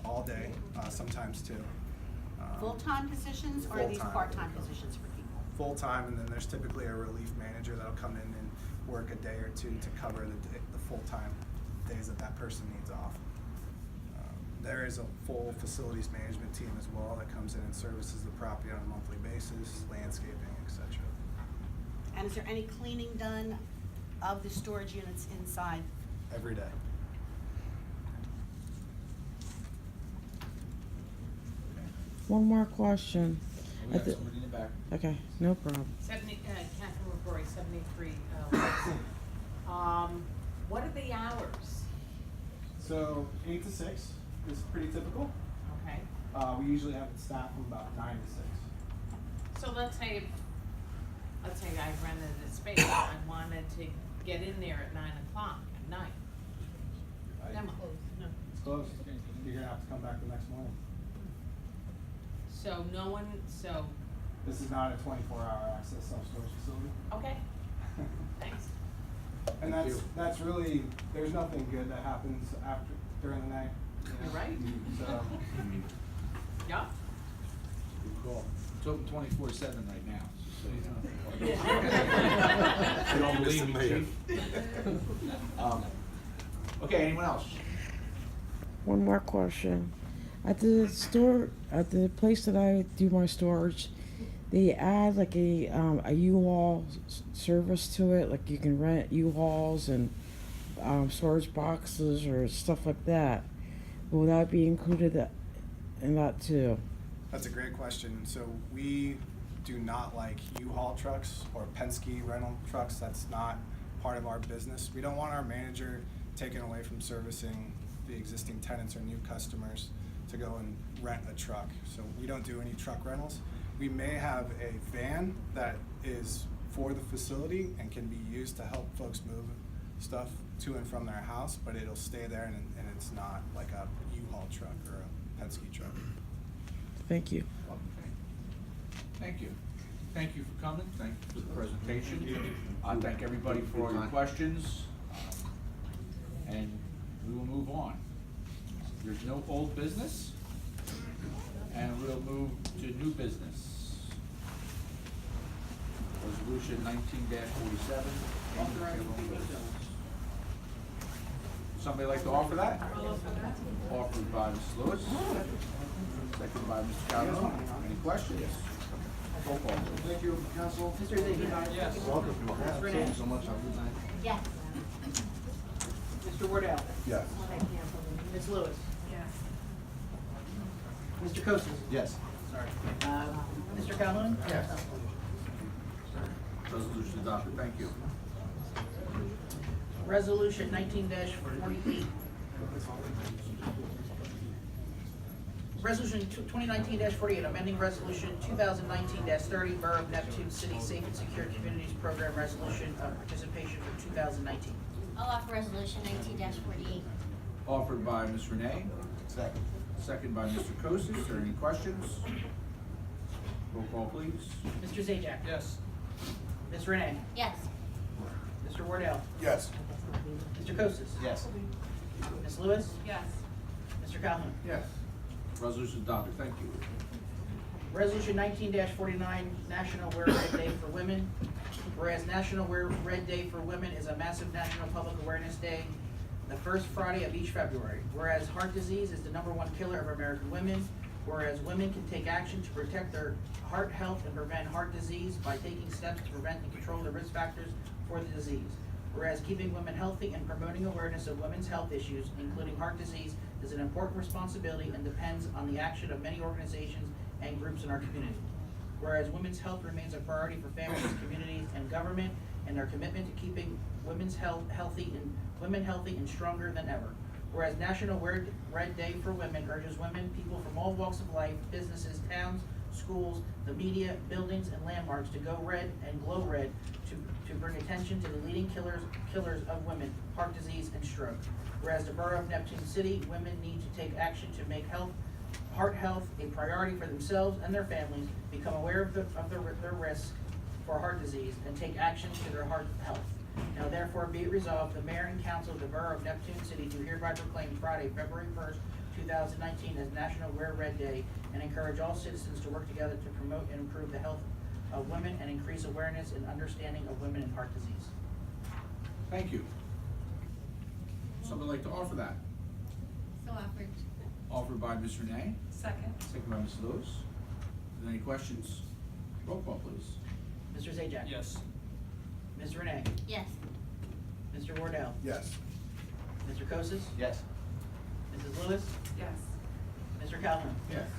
all day, sometimes 2. Full-time positions, or are these Full-time. part-time positions for people? Full-time, and then there's typically a relief manager that'll come in and work a day or 2 to cover the full-time days that person needs off. There is a full facilities management team as well that comes in and services the property on a monthly basis, landscaping, etc. And is there any cleaning done of the storage units inside? Every day. One more question. We got somebody in the back. Okay, no problem. Catherine LaFroy, 73, what are the hours? So 8 to 6 is pretty typical. Okay. We usually have it staffed from about 9 to 6. So let's say I rented a space, I wanted to get in there at 9 o'clock at night. Demo. It's closed. you're gonna have to come back the next morning. So no one, so, This is not a 24-hour access self-storage facility. okay, thanks. And that's really, there's nothing good that happens during the night. you know? You're right. So, Yeah. Good call. It's open 24/7 right now, so you know. Yeah. You don't believe me, chief? Okay, anyone else? One more question. At the place that I do my storage, they add like a U-Haul service to it. Like you can rent U-Hauls and storage boxes or stuff like that. Will that be included in that too? that's a great question. So we do not like U-Haul trucks or Penske rental trucks. That's not part of our business. We don't want our manager taken away from servicing the existing tenants or new customers to go and rent a truck. So we don't do any truck rentals. We may have a van that is for the facility and can be used to help folks move stuff to and from their house, but it'll stay there and it's not like a U-Haul truck or a Penske truck. Thank you. Okay. Thank you. Thank you for coming. Thank you for the presentation. I thank everybody for all your questions. And we will move on. There's no old business. And we'll move to new business. Resolution 19-47. Somebody like to offer that? Offered by Ms. Lewis. Seconded by Mr. Calhoun. Any questions? Roll call. Thank you, council. Mr. Ziggy. Yes. Welcome. Thank you so much. Yes. Mr. Wardell. Yes. Ms. Lewis. Yes. Mr. Kosis. Yes. Sorry. Mr. Calhoun. Yes. Resolution adopted. Thank you. Resolution 19-48. Resolution 2019-48, amending Resolution 2019-30, Borough of Neptune City Safe and Secure Communities Program Resolution of Participation for 2019. I'll offer resolution 19-48. Offered by Ms. Renee. Second. Second by Mr. Kosis. Are there any questions? Roll call, please. Mr. Zajac. Yes. Ms. Renee. Yes. Mr. Wardell. Yes. Mr. Kosis. Yes. Ms. Lewis. Yes. Mr. Calhoun. Yes. Resolution adopted. Thank you. Resolution 19-49, National Wear Red Day for Women. Whereas National Wear Red Day for Women is a massive national public awareness day, the first Friday of each February. Whereas heart disease is the #1 killer of American women. Whereas women can take action to protect their heart health and prevent heart disease by taking steps to prevent and control the risk factors for the disease. Whereas keeping women healthy and promoting awareness of women's health issues, including heart disease, is an important responsibility and depends on the action of many organizations and groups in our community. Whereas women's health remains a priority for families, communities, and government, and their commitment to keeping women's healthy and stronger than ever. Whereas National Red Day for Women urges women, people from all walks of life, businesses, towns, schools, the media, buildings, and landmarks to go red and glow red to bring attention to the leading killers of women, heart disease and stroke. Whereas the Borough of Neptune City, women need to take action to make heart health a priority for themselves and their families, become aware of their risk for heart disease, and take action to their heart health. Now therefore be it resolved, the Mayor and Council of the Borough of Neptune City do hereby proclaim Friday, February 1st, 2019 as National Wear Red Day, and encourage all citizens to work together to promote and improve the health of women and increase awareness and understanding of women and heart disease. Thank you. Somebody like to offer that? So offered. Offered by Ms. Renee. Second. Second by Ms. Lewis. Are there any questions? Roll call, please. Mr. Zajac. Yes. Ms. Renee. Yes. Mr. Wardell. Yes. Mr. Kosis. Yes. Mrs. Lewis. Yes. Mr. Calhoun. Yes.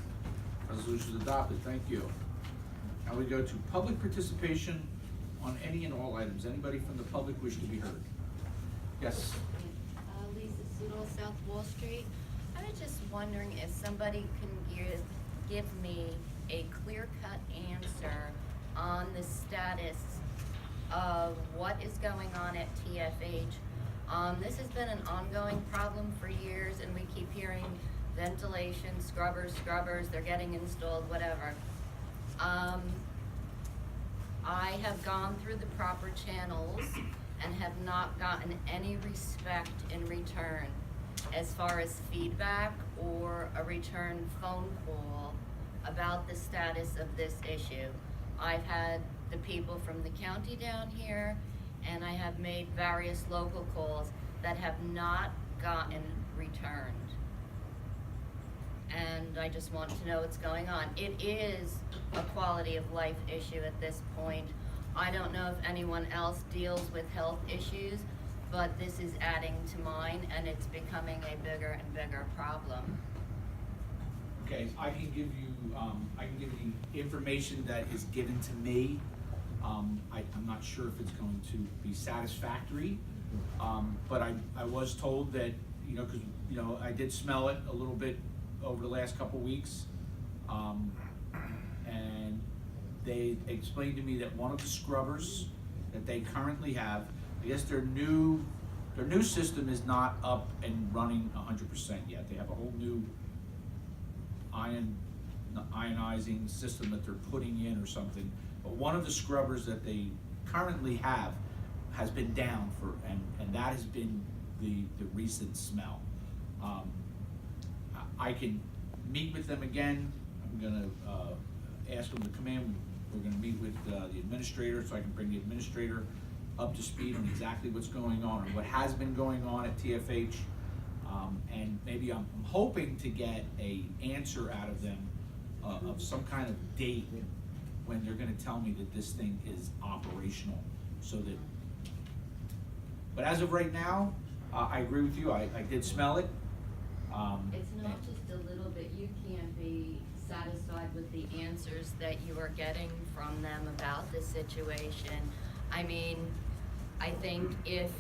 Resolution is adopted. Thank you. Now we go to public participation on any and all items. Anybody from the public wish to be heard? Yes. Lisa Sudol, South Wall Street. I was just wondering if somebody can give me a clear-cut answer on the status of what is going on at TFH. This has been an ongoing problem for years, and we keep hearing ventilation, scrubbers, they're getting installed, whatever. I have gone through the proper channels and have not gotten any respect in return as far as feedback or a return phone call about the status of this issue. I've had the people from the county down here, and I have made various local calls that have not gotten returned. And I just want to know what's going on. It is a quality of life issue at this point. I don't know if anyone else deals with health issues, but this is adding to mine, and it's becoming a bigger and bigger problem. Okay, I can give you the information that is given to me. I'm not sure if it's going to be satisfactory, but I was told that, because, I did smell it a little bit over the last couple weeks, and they explained to me that one of the scrubbers that they currently have, I guess their new system is not up and running 100% yet. They have a whole new ionizing system that they're putting in or something. But one of the scrubbers that they currently have has been down and that has been the recent smell. I can meet with them again. I'm gonna ask them to come in. We're gonna meet with the administrator, so I can bring the administrator up to speed on exactly what's going on and what has been going on at TFH. And maybe I'm hoping to get an answer out of them of some kind of date when they're gonna tell me that this thing is operational, so that, but as of right now, I agree with you, I did smell it. It's not just a little bit, you can't be satisfied with the answers that you are getting from them about the situation. I mean, I think if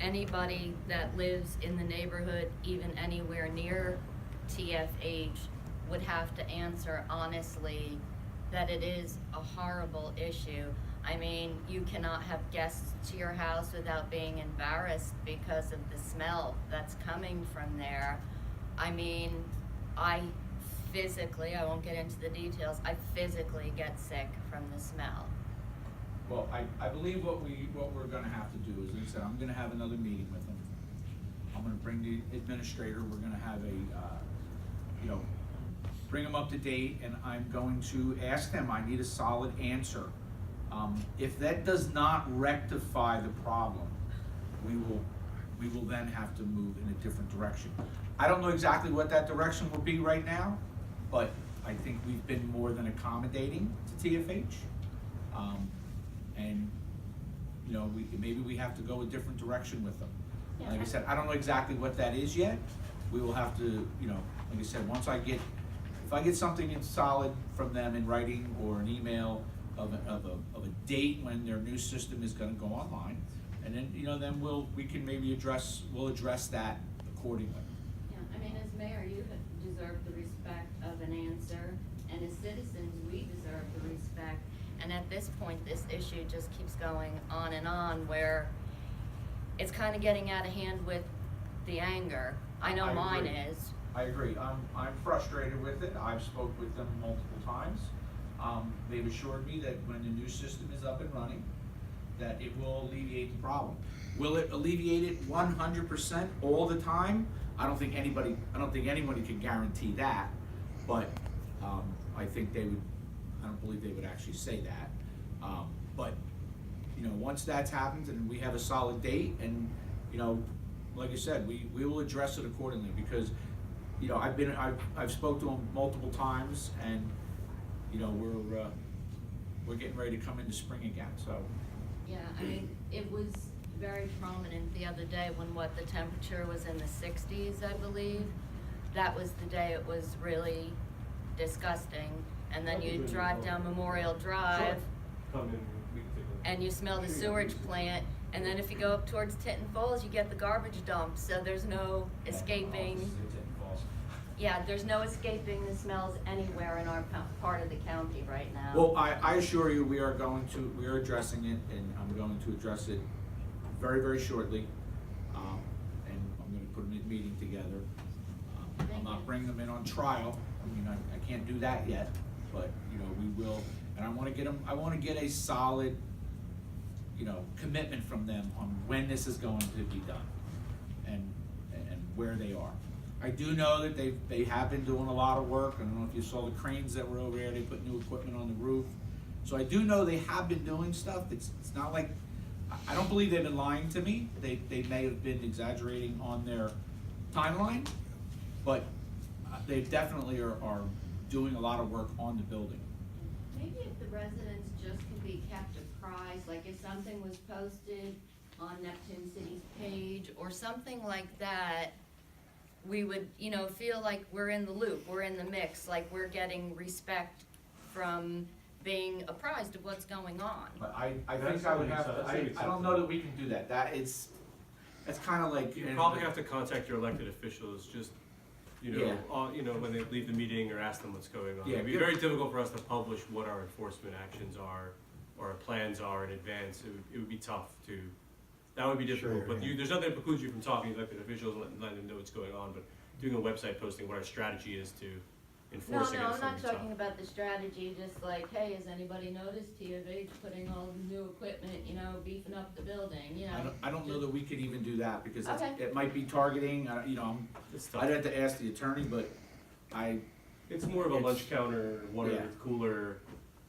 anybody that lives in the neighborhood, even anywhere near TFH, would have to answer honestly that it is a horrible issue. I mean, you cannot have guests to your house without being embarrassed because of the smell that's coming from there. I mean, I won't get into the details, I physically get sick from the smell. Well, I believe what we're gonna have to do is, like I said, I'm gonna have another meeting with them. I'm gonna bring the administrator, we're gonna have bring them up to date, and I'm going to ask them, I need a solid answer. If that does not rectify the problem, we will then have to move in a different direction. I don't know exactly what that direction will be right now, but I think we've been more than accommodating to TFH. And maybe we have to go a different direction with them. Yeah, Like I said, I don't know exactly what that is yet. We will have to, like I said, if I get something in solid from them in writing or an email of a date when their new system is gonna go online, and then, then we'll address that accordingly. Yeah, I mean, as mayor, you deserve the respect of an answer, and as citizens, we deserve the respect. And at this point, this issue just keeps going on and on, where it's kind of getting out of hand with the anger. I know mine is. I agree. I'm frustrated with it. I've spoke with them multiple times. They've assured me that when the new system is up and running, that it will alleviate the problem. Will it alleviate it 100% all the time? I don't think anybody can guarantee that, but I don't believe they would actually say that. But once that's happened and we have a solid date, and like I said, we will address it accordingly, because I've spoke to them multiple times, and we're getting ready to come into spring again. So Yeah, I mean, it was very prominent the other day when the temperature was in the 60s, I believe. That was the day it was really disgusting. And then you drive down Memorial Drive, and you smell the sewage plant, and then if you go up towards Tinton Falls, you get the garbage dump, so there's no escaping. Yeah, there's no escaping the smells anywhere in our part of the county right now. Well, I assure you, we are addressing it, and I'm going to address it very, very shortly. And I'm going to put a meeting together. not bringing them in on trial. I mean, I can't do that yet, but, you know, we will. And I wanna get a solid, you know, commitment from them on when this is going to be done and where they are. I do know that they have been doing a lot of work. I don't know if you saw the cranes that were over there, they put new equipment on the roof. So I do know they have been doing stuff. It's not like, I don't believe they've been lying to me. They may have been exaggerating on their timeline, but they definitely are doing a lot of work on the building. Maybe if the residents just can be kept apprised, like if something was posted on Neptune City's page or something like that, we would, you know, feel like we're in the loop, we're in the mix, like we're getting respect from being apprised of what's going on. But I think I would have to, I don't know that we can do that. That's kind of like. You probably have to contact your elected officials, just, you know, when they leave the meeting or ask them what's going on. Yeah, It'd be very difficult for us to publish what our enforcement actions are or our plans are in advance. It would be tough to, that would be difficult. But there's nothing that precludes you from talking to elected officials and letting them know what's going on. But doing a website posting, what our strategy is to enforce No, against I'm not them. talking about the strategy, just like, hey, has anybody noticed TFH putting all the new equipment, you know, beefing up the building, you know? I don't know that we can even do that because Okay. it might be targeting, you know, I'd have to ask the attorney, but It's more of a lunch counter, water Yeah. cooler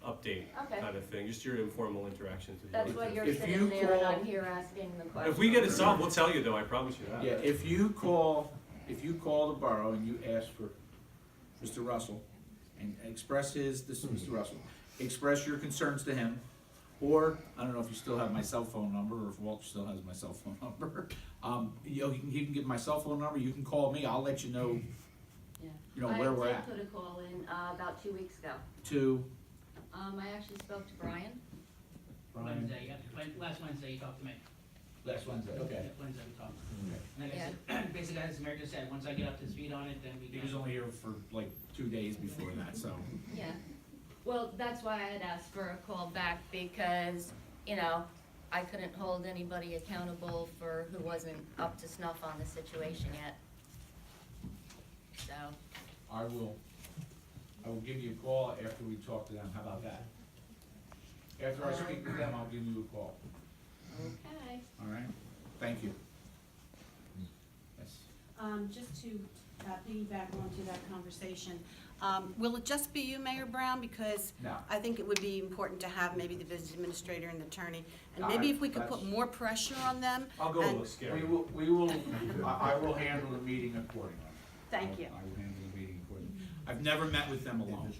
update Okay. kind of thing, just your informal interactions with That's the why elected you're If you sitting there and call- I'm here asking the question. If we get it solved, we'll tell you though, I promise you that. Yeah, if you call the borough and you ask for Mr. Russell and express this is Mr. Russell, express your concerns to him, or, I don't know if you still have my cell phone number, or if Walter still has my cell phone number. You know, he can give my cell phone number, you can call me, I'll let you know, Yeah. you know, where we're I at. did put a call in, about 2 weeks ago. To, I actually spoke to Brian. Wednesday, last Wednesday you talked to me. last Wednesday, okay. Yeah, Wednesday we talked. Okay. And like I said, basically as America said, once I get up to speed on it, then we He can. was only here for like 2 days before that, so. Yeah, well, that's why I had asked for a call back because, you know, I couldn't hold anybody accountable for who wasn't up to snuff on the situation yet. So, I will give you a call after we talk to them, how about that? After I speak to them, I'll give you a call, okay. all right? Thank you. Yes. Just to piggyback onto that conversation, will it just be you, Mayor Brown? Because No. I think it would be important to have maybe the business administrator and the attorney, and No, maybe if we could that's- put more pressure on them. I'll go a and- little scary. We will, I will handle the meeting accordingly. Thank you. I will handle the meeting accordingly. I've never met with them alone.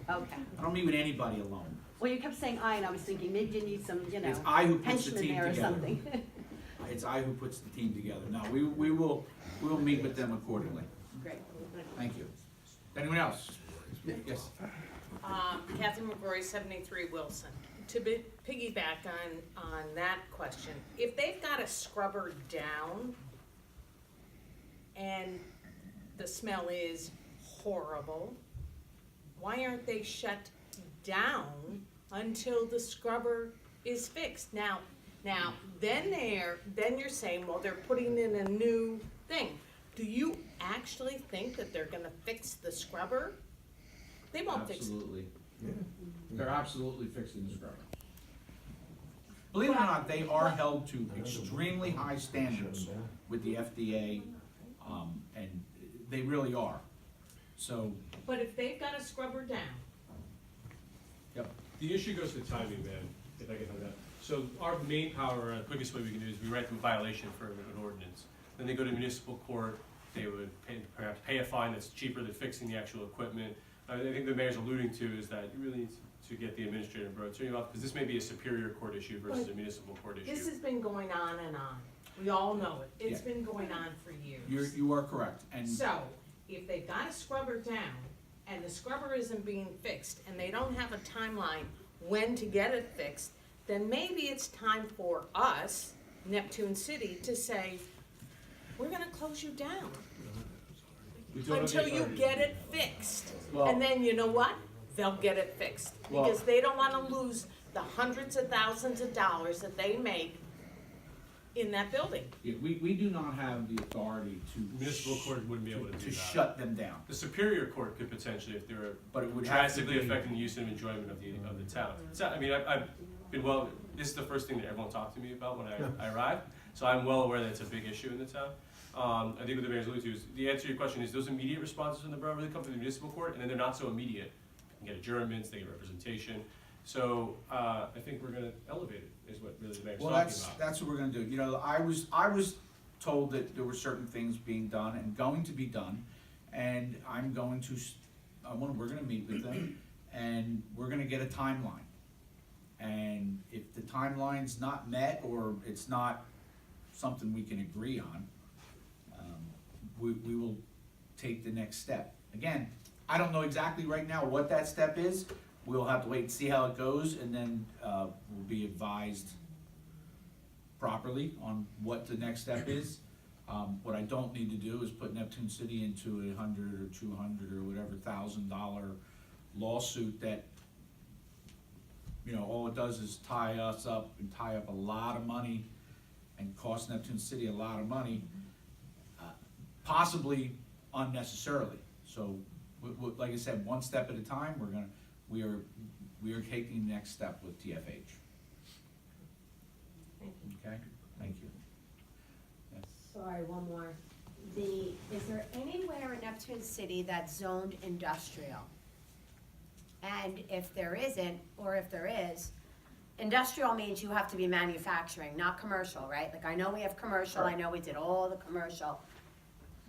Okay. I don't meet with anybody alone. Well, you kept saying I, and I was thinking maybe you need some, you know, It's I who puts the henchman team there or together. something. It's I who puts the team together. No, we will meet with them accordingly. Great. Thank you. Anyone else? Yes. Catherine McGrory, 73 Wilson. To piggyback on that question, if they've got a scrubber down and the smell is horrible, why aren't they shut down until the scrubber is fixed? Now, then you're saying, well, they're putting in a new thing. Do you actually think that they're gonna fix the scrubber? They won't fix it. Absolutely. They're absolutely fixing the scrubber. Believe it or not, they are held to extremely high standards with the FDA, and they really are. So, But if they've got a scrubber down, yep. The issue goes to timing, man, if I can have that. So our main power, the quickest way we can do is we write them a violation for an ordinance. Then they go to municipal court, they would perhaps pay a fine that's cheaper than fixing the actual equipment. I think the mayor's alluding to is that you really need to get the administrative road attorney off, because this may be a superior court issue versus a municipal court issue. this has been going on and on. We all know it. It's Yeah. been going on for years. You are correct, and. So, if they've got a scrubber down and the scrubber isn't being fixed and they don't have a timeline when to get it fixed, then maybe it's time for us, Neptune City, to say, we're gonna close you down until you get it fixed. Well- And then you know what? They'll get it fixed. Well- Because they don't wanna lose the hundreds of thousands of dollars that they make in that building. Yeah, we do not have the authority to. Municipal court wouldn't be able to do that. To shut them down. The Superior Court could potentially, if they were But it would have to drastically be- affecting the use and enjoyment of the town. So, I mean, I've been this is the first thing that everyone talked to me about when I arrived, so I'm well aware that it's a big issue in the town. I think what the mayor's alluding to is, the answer to your question is, those immediate responses from the borough really come from the municipal court, and then they're not so immediate. They can get adjournments, they get representation, so, I think we're gonna elevate it, is what really the mayor's Well, talking about. that's what we're gonna do. You know, I was told that there were certain things being done and going to be done, and I'm going to, we're gonna meet with them, and we're gonna get a timeline. And if the timeline's not met, or it's not something we can agree on, we will take the next step. Again, I don't know exactly right now what that step is. We'll have to wait and see how it goes, and then we'll be advised properly on what the next step is. What I don't need to do is put Neptune City into $100 or $200 or whatever $1,000 lawsuit that, you know, all it does is tie us up and tie up a lot of money and cost Neptune City a lot of money, possibly unnecessarily. So, like I said, one step at a time. We are taking the next step with TFH. Okay, thank you. Yes. Sorry, one more. Is there anywhere in Neptune City that's zoned industrial? And if there isn't, or if there is, industrial means you have to be manufacturing, not commercial, right? Like, I know we have commercial, I know we did all the commercial.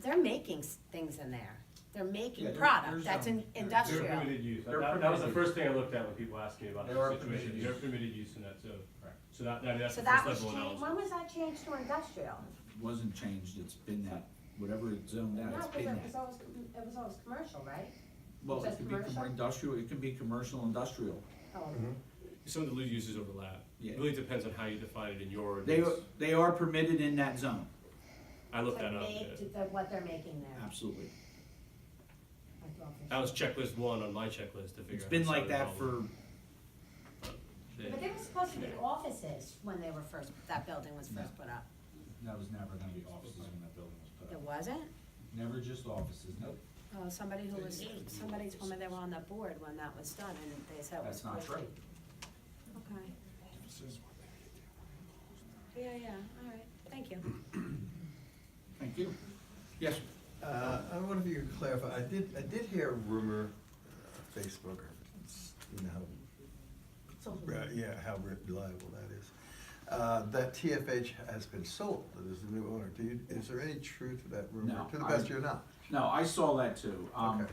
They're making things in there. They're making product, that's industrial. They're permitted use. That was the first thing I looked at when people asked me about the situation. They're permitted use in that zone. Right. So that's So the that first was level changed, analysis. when was that changed to industrial? Wasn't changed, it's been that, whatever it's zoned out, No, it's because been it was that. always, it was always commercial, right? Well, says it could be commercial? industrial, it could be commercial, industrial. Oh, Some of the uses overlap. Yeah. It really depends on how you define it in your ordinance. They are permitted in that zone, I looked Like that up. what they're making there. absolutely. I thought for That was sure. checklist one on my checklist to figure out. It's been how to like that solve for, it. But they were supposed to be offices when they were first, that building was first put up. that was never gonna be offices when that building was put It up. wasn't? Never just offices, nope. Oh, somebody told me they were on the board when that was done, and they said it was That's not supposed to true. be. Okay. Yeah, all right, thank you. Thank you. Yes, sir. I wonder if you could clarify, I did hear a rumor, Facebook, or, you know, how reliable that is, that TFH has been sold, that is the new owner. Is there any truth to that rumor, No, to the best of your knowledge? No, I saw that too. Okay.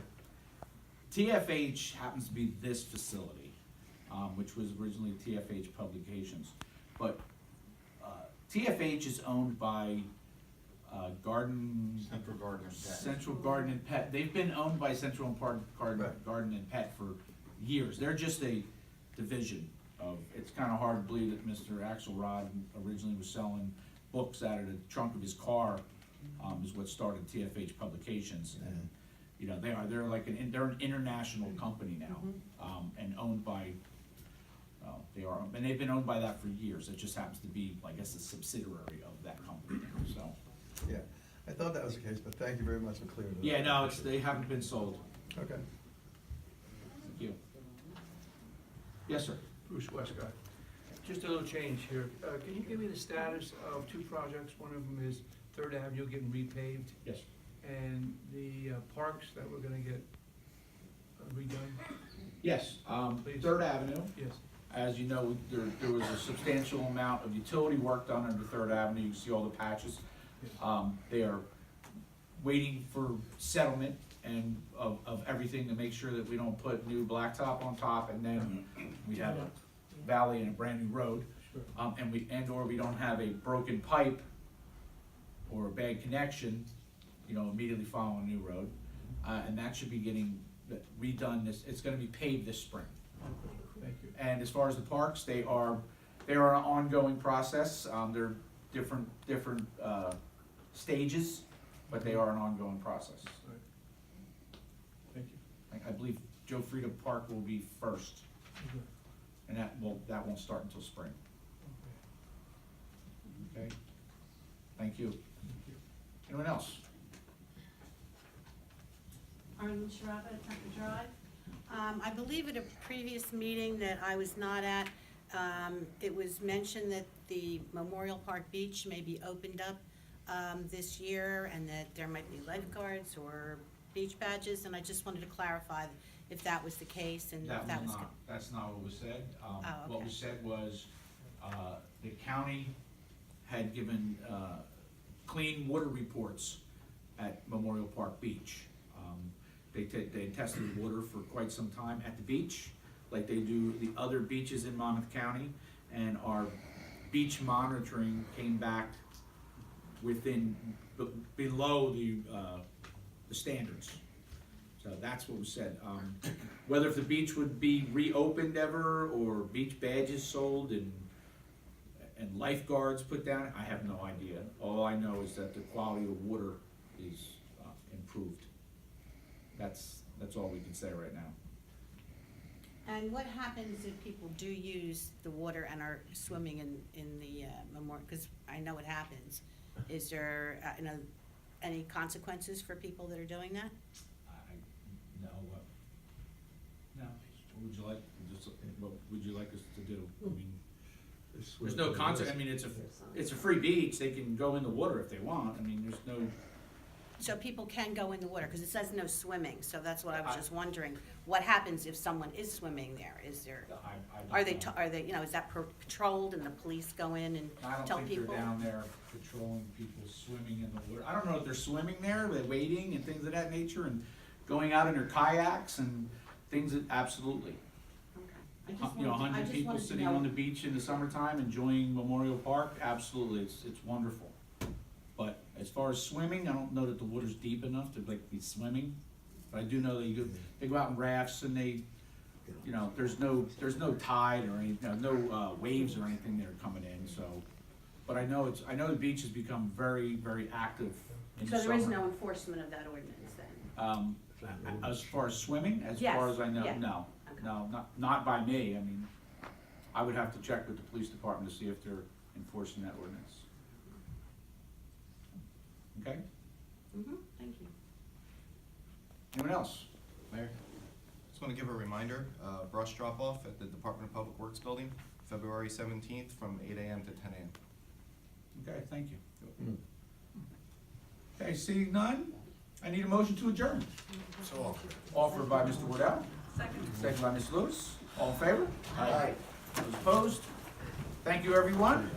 TFH happens to be this facility, which was originally TFH Publications. But TFH is owned by Central Garden and Pet. Central Garden and Pet. They've been owned by Central and Garden and Pet for years. They're just a division of, it's kind of hard to believe that Mr. Axelrod originally was selling books out of the trunk of his car, is what started TFH Publications. And, you know, they're like they're an international company now, and owned by, and they've been owned by that for years. It just happens to be, I guess, a subsidiary of that company now, so. Yeah, I thought that was the case, but thank you very much for clearing it up. Yeah, no, they haven't been sold. Okay. Thank you. Yes, sir. Bruce Westcott. Just a little change here. Can you give me the status of two projects? One of them is Third Avenue getting repaved, Yes. and the parks that we're gonna get redone? Yes, Please. Third Avenue. Yes. As you know, there was a substantial amount of utility work done under Third Avenue. You can see all the patches. They are waiting for settlement and of everything to make sure that we don't put new blacktop on top, and then we have a valley and a brand new road. Or we don't have a broken pipe or a bad connection, you know, immediately following a new road. And that should be getting redone it's gonna be paved this spring. Thank you. And as far as the parks, they are an ongoing process. They're different stages, but they are an ongoing process. Right. Thank you. I believe Joe Frieda Park will be first, Okay. and that won't start until spring. Okay. Thank you. Anyone else? Arlene Sharaba, Tucker Drive. I believe at a previous meeting that I was not at, it was mentioned that the Memorial Park Beach may be opened up this year and that there might be lifeguards or beach badges, and I just wanted to clarify if that was the case and if that was. That's not what was said. Oh, What okay. was said was, the county had given, clean water reports at Memorial Park Beach. They tested the water for quite some time at the beach, like they do the other beaches in Monmouth County, and our beach monitoring came back below the standards. So that's what was said. Whether if the beach would be reopened ever, or beach badges sold and lifeguards put down, I have no idea. All I know is that the quality of water is improved. That's all we can say right now. And what happens if people do use the water and are swimming in the memorial? Because I know it happens. Is there any consequences for people that are doing that? No. No. What would you like us to do? I mean, there's no consequence. I mean, it's a free beach. They can go in the water if they want. I mean, there's no. So people can go in the water, because it says no swimming, so that's what I was just wondering. What happens if someone is swimming there? Is there, are they, is that patrolled and the police go in and tell people? I don't think they're down there patrolling people swimming in the water. I don't know if they're swimming there, they're wading and things of that nature, and going out in their kayaks and things that, absolutely. Okay. 100 people sitting on the beach in the summertime enjoying Memorial Park, absolutely, it's wonderful. But as far as swimming, I don't know that the water's deep enough to be swimming. But I do know that they go out in rafts and there's no tide or any, no waves or anything that are coming in. So, but I know the beach has become very, very active in the So there is summer. no enforcement of that ordinance then? As far as swimming, Yes, far as I know, yeah. no, Okay. no, not by me. I mean, I would have to check with the police department to see if they're enforcing that ordinance. Okay? Mm-hmm, thank you. Anyone else? Mayor, just want to give a reminder, brush drop-off at the Department of Public Works Building, February 17th from 8 a.m. to 10 a.m. Okay, thank you. Okay, seeing none, I need a motion to adjourn. So Offered by Mr. Wardell. Second by Ms. Lewis. All in favor? Aye. Those opposed? Thank you, everyone.